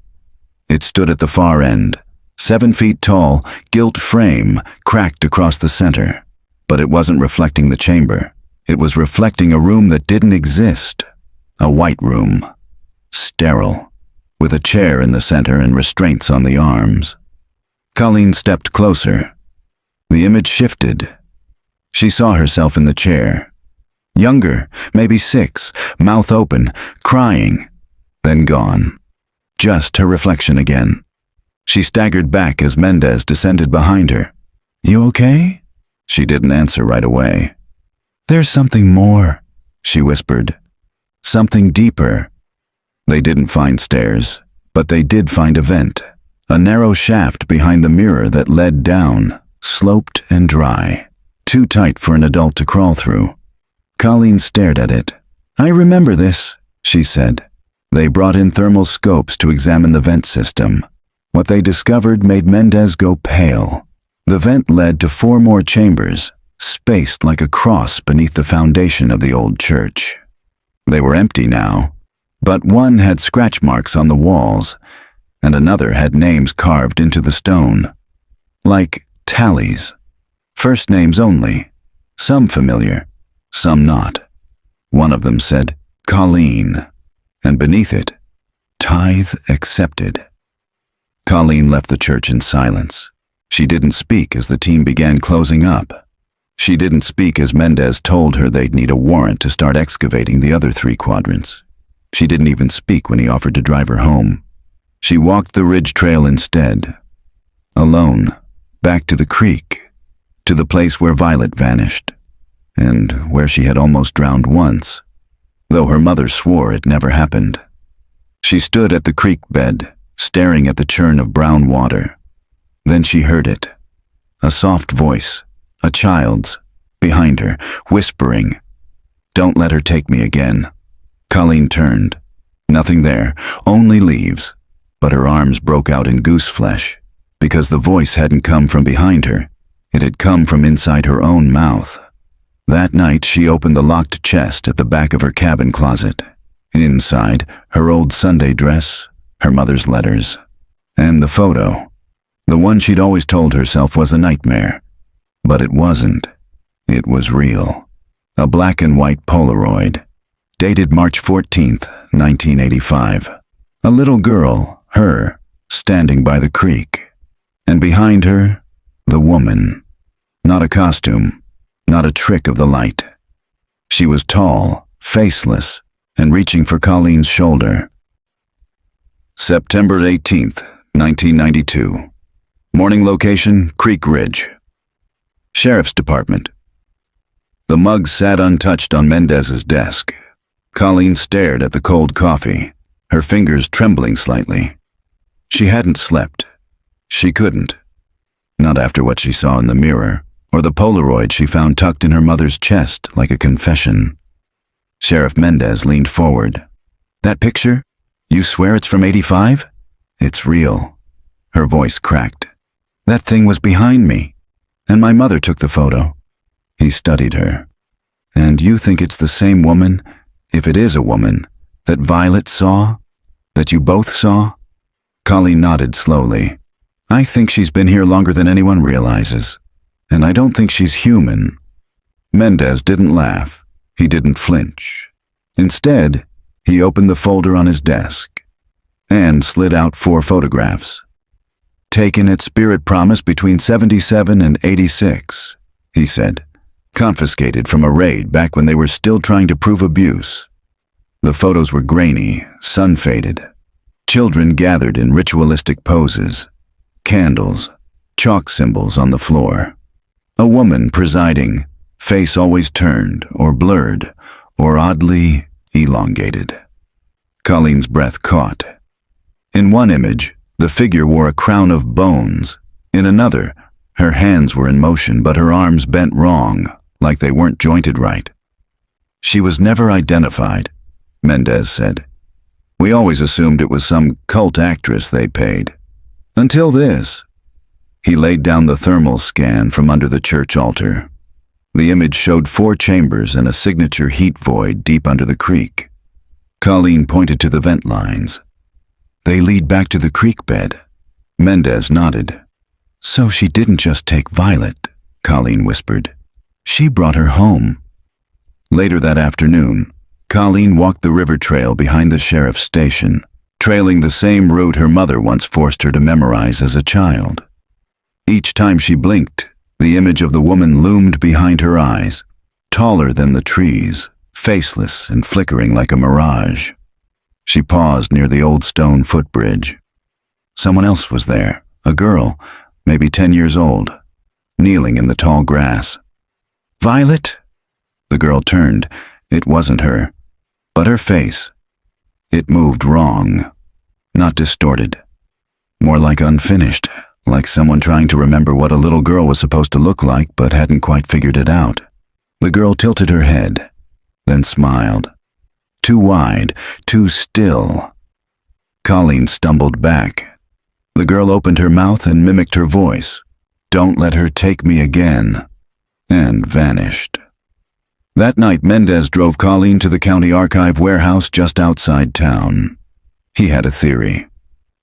It stood at the far end, 7 feet tall, gilt frame cracked across the center. But it wasn't reflecting the chamber. It was reflecting a room that didn't exist. A white room. Sterile. With a chair in the center and restraints on the arms. Colleen stepped closer. The image shifted. She saw herself in the chair. Younger, maybe 6, mouth open, crying. Then gone. Just her reflection again. She staggered back as Mendez descended behind her. "You okay?" She didn't answer right away. "There's something more," she whispered. "Something deeper." They didn't find stairs, but they did find a vent. A narrow shaft behind the mirror that led down, sloped and dry. Too tight for an adult to crawl through. Colleen stared at it. "I remember this," she said. They brought in thermal scopes to examine the vent system. What they discovered made Mendez go pale. The vent led to 4 more chambers, spaced like a cross beneath the foundation of the old church. They were empty now, but one had scratch marks on the walls, and another had names carved into the stone. Like tallies. First names only. Some familiar, some not. One of them said, Colleen, and beneath it, tithe accepted. Colleen left the church in silence. She didn't speak as the team began closing up. She didn't speak as Mendez told her they'd need a warrant to start excavating the other 3 quadrants. She didn't even speak when he offered to drive her home. She walked the ridge trail instead. Alone, back to the creek, to the place where Violet vanished, and where she had almost drowned once, though her mother swore it never happened. She stood at the creek bed, staring at the churn of brown water. Then she heard it. A soft voice, a child's, behind her, whispering, "Don't let her take me again." Colleen turned. Nothing there, only leaves. But her arms broke out in goose flesh, because the voice hadn't come from behind her. It had come from inside her own mouth. That night she opened the locked chest at the back of her cabin closet. Inside, her old Sunday dress, her mother's letters, and the photo. The one she'd always told herself was a nightmare. But it wasn't. It was real. A black and white Polaroid, dated March 14th, 1985. A little girl, her, standing by the creek. And behind her, the woman. Not a costume, not a trick of the light. She was tall, faceless, and reaching for Colleen's shoulder. September 18th, 1992. Morning location, Creek Ridge. Sheriff's Department. The mug sat untouched on Mendez's desk. Colleen stared at the cold coffee, her fingers trembling slightly. She hadn't slept. She couldn't. Not after what she saw in the mirror, or the Polaroid she found tucked in her mother's chest like a confession. Sheriff Mendez leaned forward. "That picture? You swear it's from '85? It's real." Her voice cracked. "That thing was behind me, and my mother took the photo." He studied her. "And you think it's the same woman if it is a woman, that Violet saw? That you both saw? Colleen nodded slowly. I think she's been here longer than anyone realizes. And I don't think she's human. Mendez didn't laugh. He didn't flinch. Instead, he opened the folder on his desk and slid out 4 photographs. Taken at Spirit Promise between 77 and 86, he said. Confiscated from a raid back when they were still trying to prove abuse. The photos were grainy, sun-faded. Children gathered in ritualistic poses. Candles, chalk symbols on the floor. A woman presiding, face always turned or blurred or oddly elongated. Colleen's breath caught. In one image, the figure wore a crown of bones. In another, her hands were in motion but her arms bent wrong, like they weren't jointed right. She was never identified, Mendez said. We always assumed it was some cult actress they paid. Until this. He laid down the thermal scan from under the church altar. The image showed 4 chambers and a signature heat void deep under the creek. Colleen pointed to the vent lines. They lead back to the creek bed. Mendez nodded. So she didn't just take Violet, Colleen whispered. She brought her home. Later that afternoon, Colleen walked the river trail behind the sheriff's station, trailing the same route her mother once forced her to memorize as a child. Each time she blinked, the image of the woman loomed behind her eyes, taller than the trees, faceless and flickering like a mirage. She paused near the old stone footbridge. Someone else was there, a girl, maybe 10 years old, kneeling in the tall grass. Violet? The girl turned. It wasn't her, but her face. It moved wrong, not distorted. More like unfinished, like someone trying to remember what a little girl was supposed to look like but hadn't quite figured it out. The girl tilted her head, then smiled. Too wide, too still. Colleen stumbled back. The girl opened her mouth and mimicked her voice. Don't let her take me again. And vanished. That night, Mendez drove Colleen to the county archive warehouse just outside town. He had a theory.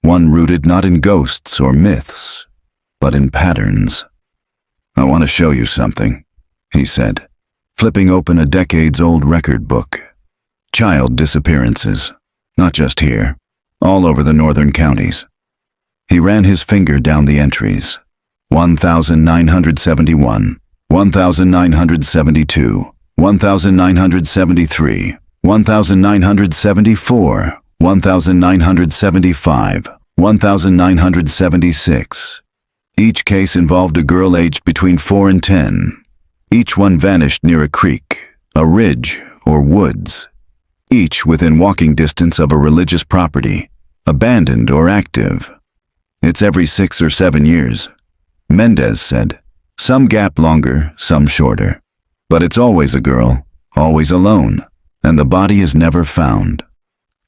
One rooted not in ghosts or myths, but in patterns. I want to show you something, he said, flipping open a decades-old record book. Child disappearances, not just here, all over the northern counties. He ran his finger down the entries. 1,971, 1,972, 1,973, 1,974, 1,975, 1,976. Each case involved a girl aged between 4 and 10. Each one vanished near a creek, a ridge, or woods. Each within walking distance of a religious property, abandoned or active. It's every 6 or 7 years, Mendez said. Some gap longer, some shorter. But it's always a girl, always alone, and the body is never found.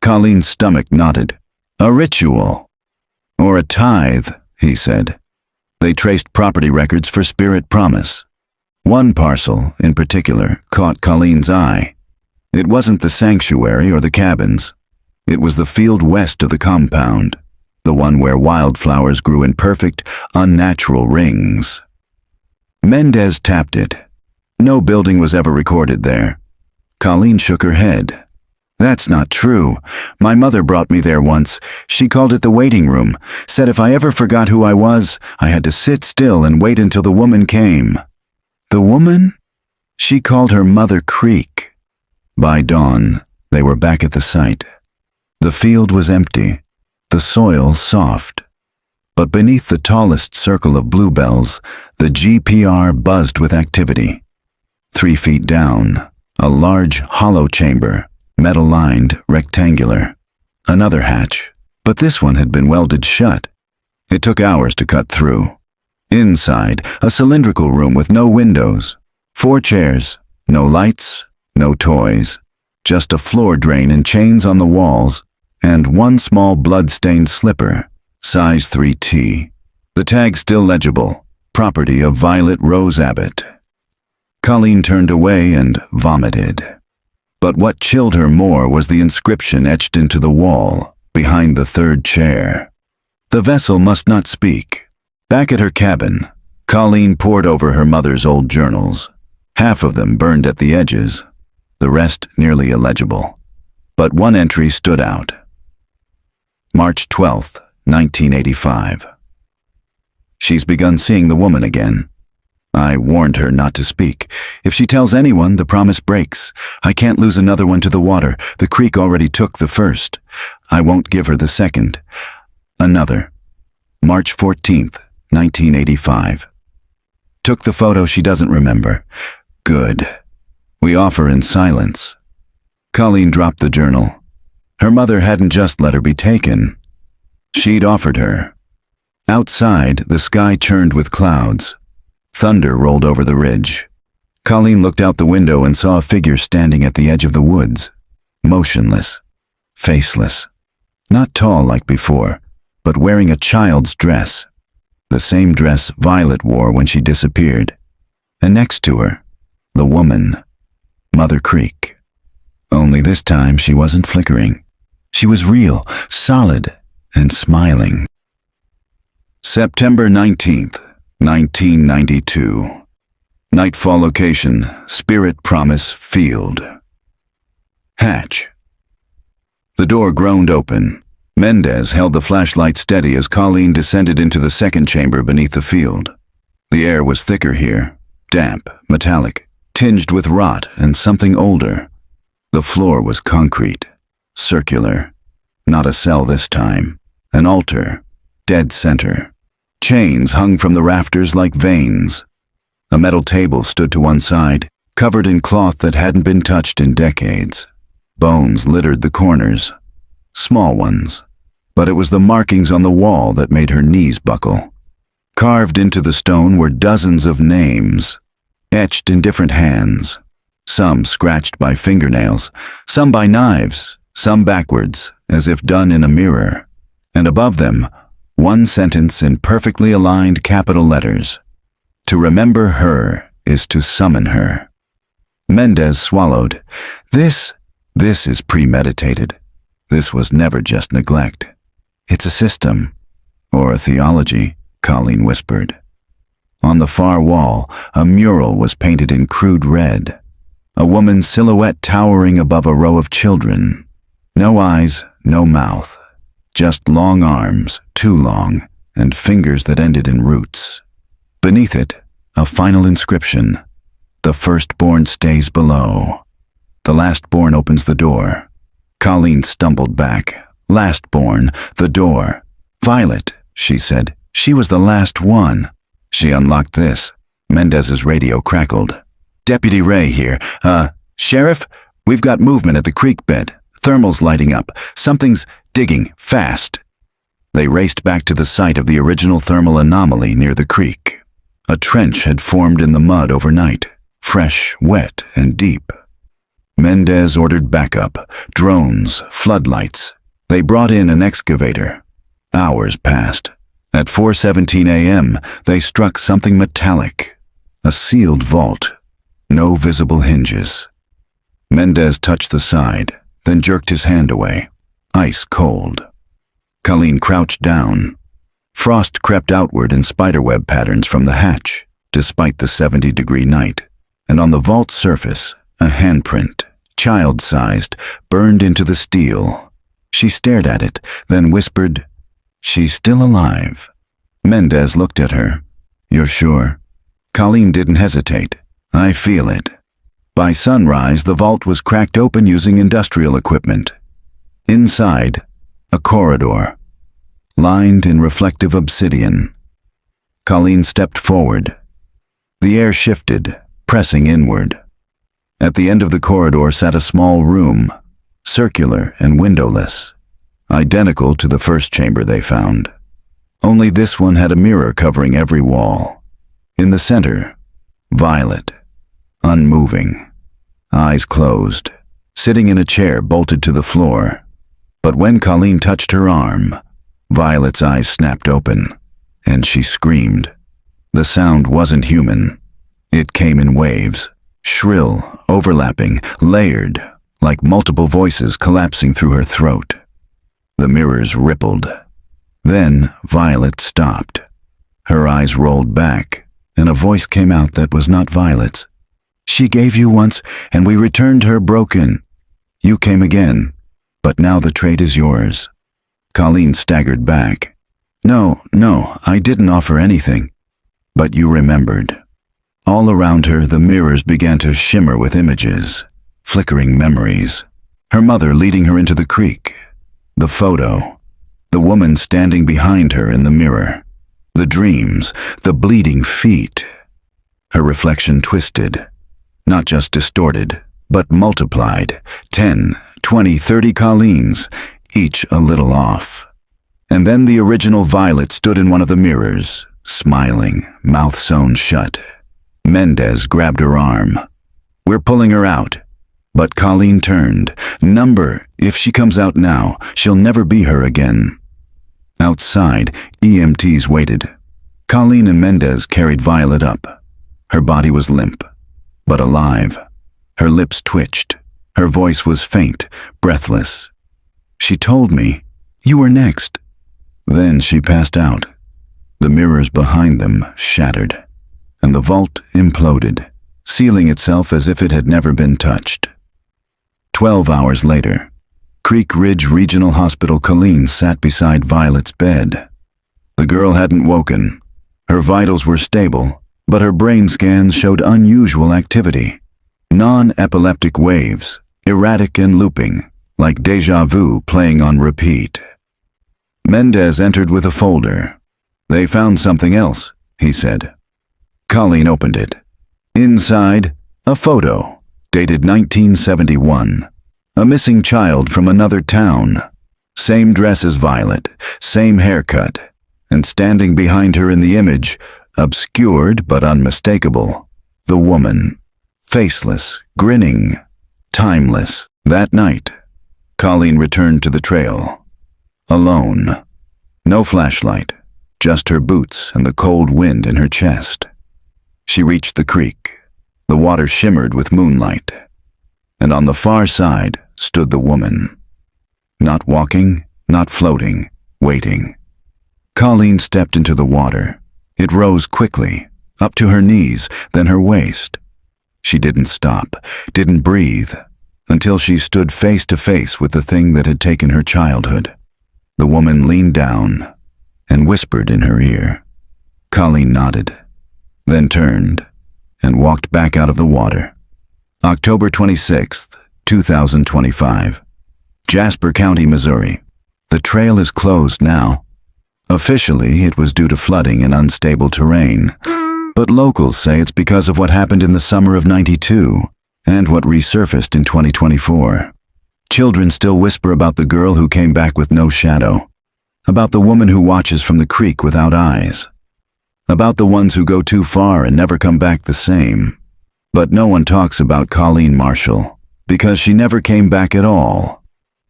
Colleen's stomach nodded. A ritual. Or a tithe, he said. They traced property records for Spirit Promise. One parcel, in particular, caught Colleen's eye. It wasn't the sanctuary or the cabins. It was the field west of the compound, the one where wildflowers grew in perfect, unnatural rings. Mendez tapped it. No building was ever recorded there. Colleen shook her head. That's not true. My mother brought me there once. She called it the waiting room, said if I ever forgot who I was, I had to sit still and wait until the woman came. The woman? She called her Mother Creek. By dawn, they were back at the site. The field was empty, the soil soft. But beneath the tallest circle of bluebells, the GPR buzzed with activity. 3 feet down, a large, hollow chamber, metal-lined, rectangular. Another hatch, but this one had been welded shut. It took hours to cut through. Inside, a cylindrical room with no windows. 4 chairs, no lights, no toys. Just a floor drain and chains on the walls, and one small blood-stained slipper, size 3T. The tag still legible, property of Violet Rose Abbott. Colleen turned away and vomited. But what chilled her more was the inscription etched into the wall, behind the third chair. The vessel must not speak. Back at her cabin, Colleen pored over her mother's old journals. Half of them burned at the edges, the rest nearly illegible. But one entry stood out. March 12th, 1985. She's begun seeing the woman again. I warned her not to speak. If she tells anyone, the promise breaks. I can't lose another one to the water. The creek already took the first. I won't give her the second. Another. March 14th, 1985. Took the photo she doesn't remember. Good. We offer in silence. Colleen dropped the journal. Her mother hadn't just let her be taken. She'd offered her. Outside, the sky churned with clouds. Thunder rolled over the ridge. Colleen looked out the window and saw a figure standing at the edge of the woods, motionless, faceless, not tall like before, but wearing a child's dress, the same dress Violet wore when she disappeared. And next to her, the woman, Mother Creek. Only this time she wasn't flickering. She was real, solid, and smiling. September 19th, 1992. Nightfall location, Spirit Promise Field. Hatch. The door groaned open. Mendez held the flashlight steady as Colleen descended into the second chamber beneath the field. The air was thicker here, damp, metallic, tinged with rot and something older. The floor was concrete, circular. Not a cell this time. An altar, dead center. Chains hung from the rafters like veins. A metal table stood to one side, covered in cloth that hadn't been touched in decades. Bones littered the corners. Small ones. But it was the markings on the wall that made her knees buckle. Carved into the stone were dozens of names, etched in different hands. Some scratched by fingernails, some by knives, some backwards, as if done in a mirror. And above them, one sentence in perfectly aligned capital letters. To remember her is to summon her. Mendez swallowed. This is premeditated. This was never just neglect. It's a system, or a theology, Colleen whispered. On the far wall, a mural was painted in crude red. A woman's silhouette towering above a row of children. No eyes, no mouth. Just long arms, too long, and fingers that ended in roots. Beneath it, a final inscription. The firstborn stays below. The lastborn opens the door. Colleen stumbled back. Lastborn, the door. Violet, she said. She was the last one. She unlocked this. Mendez's radio crackled. Deputy Ray here. Sheriff? We've got movement at the creek bed. Thermal's lighting up. Something's digging, fast. They raced back to the site of the original thermal anomaly near the creek. A trench had formed in the mud overnight, fresh, wet, and deep. Mendez ordered backup, drones, floodlights. They brought in an excavator. Hours passed. At 4:17 a.m., they struck something metallic. A sealed vault. No visible hinges. Mendez touched the side, then jerked his hand away. Ice cold. Colleen crouched down. Frost crept outward in spiderweb patterns from the hatch, despite the 70-degree night, and on the vault's surface, a handprint, child-sized, burned into the steel. She stared at it, then whispered, "She's still alive." Mendez looked at her. "You're sure?" Colleen didn't hesitate. "I feel it." By sunrise, the vault was cracked open using industrial equipment. Inside, a corridor, lined in reflective obsidian. Colleen stepped forward. The air shifted, pressing inward. At the end of the corridor sat a small room, circular and windowless, identical to the first chamber they found. Only this one had a mirror covering every wall. In the center, Violet, unmoving, eyes closed, sitting in a chair bolted to the floor. But when Colleen touched her arm, Violet's eyes snapped open, and she screamed. The sound wasn't human. It came in waves, shrill, overlapping, layered, like multiple voices collapsing through her throat. The mirrors rippled. Then Violet stopped. Her eyes rolled back, and a voice came out that was not Violet's. "She gave you once, and we returned her broken. You came again, but now the trait is yours." Colleen staggered back. No, I didn't offer anything." "But you remembered." All around her, the mirrors began to shimmer with images, flickering memories. Her mother leading her into the creek. The photo. The woman standing behind her in the mirror. The dreams, the bleeding feet. Her reflection twisted. Not just distorted, but multiplied. 10, 20, 30 Colleens, each a little off. And then the original Violet stood in one of the mirrors, smiling, mouth sewn shut. Mendez grabbed her arm. "We're pulling her out." But Colleen turned. "Number, if she comes out now, she'll never be her again." Outside, EMTs waited. Colleen and Mendez carried Violet up. Her body was limp, but alive. Her lips twitched. Her voice was faint, breathless. "She told me. You were next." Then she passed out. The mirrors behind them shattered, and the vault imploded, sealing itself as if it had never been touched. 12 hours later, Creek Ridge Regional Hospital. Colleen sat beside Violet's bed. The girl hadn't woken. Her vitals were stable, but her brain scans showed unusual activity. Non-epileptic waves, erratic and looping, like déjà vu playing on repeat. Mendez entered with a folder. "They found something else," he said. Colleen opened it. Inside, a photo, dated 1971. A missing child from another town. Same dress as Violet, same haircut, and standing behind her in the image, obscured but unmistakable, the woman. Faceless, grinning, timeless. That night, Colleen returned to the trail. Alone. No flashlight, just her boots and the cold wind in her chest. She reached the creek. The water shimmered with moonlight. And on the far side stood the woman. Not walking, not floating, waiting. Colleen stepped into the water. It rose quickly, up to her knees, then her waist. She didn't stop, didn't breathe, until she stood face to face with the thing that had taken her childhood. The woman leaned down and whispered in her ear. Colleen nodded, then turned and walked back out of the water. October 26th, 2025. Jasper County, Missouri. The trail is closed now. Officially, it was due to flooding and unstable terrain, but locals say it's because of what happened in the summer of '92 and what resurfaced in 2024. Children still whisper about the girl who came back with no shadow, about the woman who watches from the creek without eyes, about the ones who go too far and never come back the same. But no one talks about Colleen Marshall, because she never came back at all.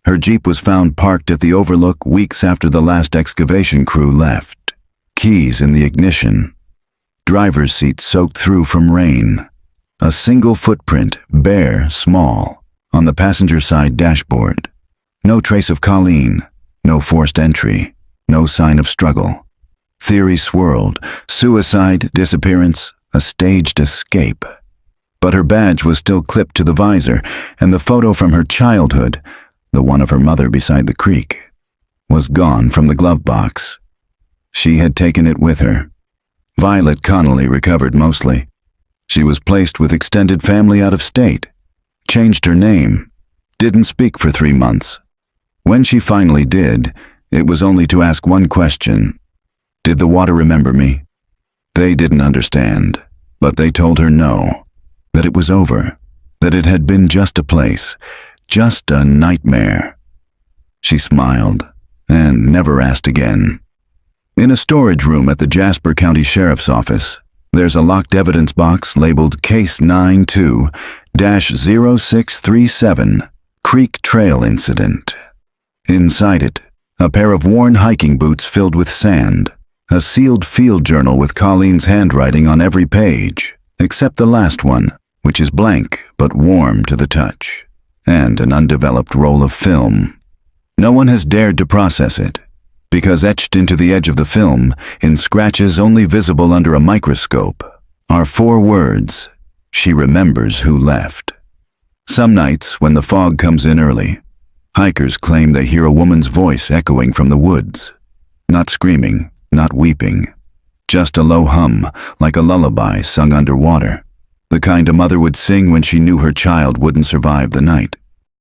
Her Jeep was found parked at the overlook weeks after the last excavation crew left. Keys in the ignition. Driver's seat soaked through from rain. A single footprint, bare, small, on the passenger side dashboard. No trace of Colleen, no forced entry, no sign of struggle. Theories swirled. Suicide, disappearance, a staged escape. But her badge was still clipped to the visor, and the photo from her childhood, the one of her mother beside the creek, was gone from the glove box. She had taken it with her. Violet Connolly recovered mostly. She was placed with extended family out of state, changed her name, didn't speak for 3 months. When she finally did, it was only to ask one question. Did the water remember me? They didn't understand, but they told her no, that it was over, that it had been just a place, just a nightmare. She smiled and never asked again. In a storage room at the Jasper County Sheriff's Office, there's a locked evidence box labeled Case 92-0637, Creek Trail Incident. Inside it, a pair of worn hiking boots filled with sand, a sealed field journal with Colleen's handwriting on every page, except the last one, which is blank but warm to the touch. and an undeveloped roll of film. No one has dared to process it, because etched into the edge of the film, in scratches only visible under a microscope, are 4 words: she remembers who left. Some nights, when the fog comes in early, hikers claim they hear a woman's voice echoing from the woods. Not screaming, not weeping, just a low hum, like a lullaby sung underwater, the kind a mother would sing when she knew her child wouldn't survive the night.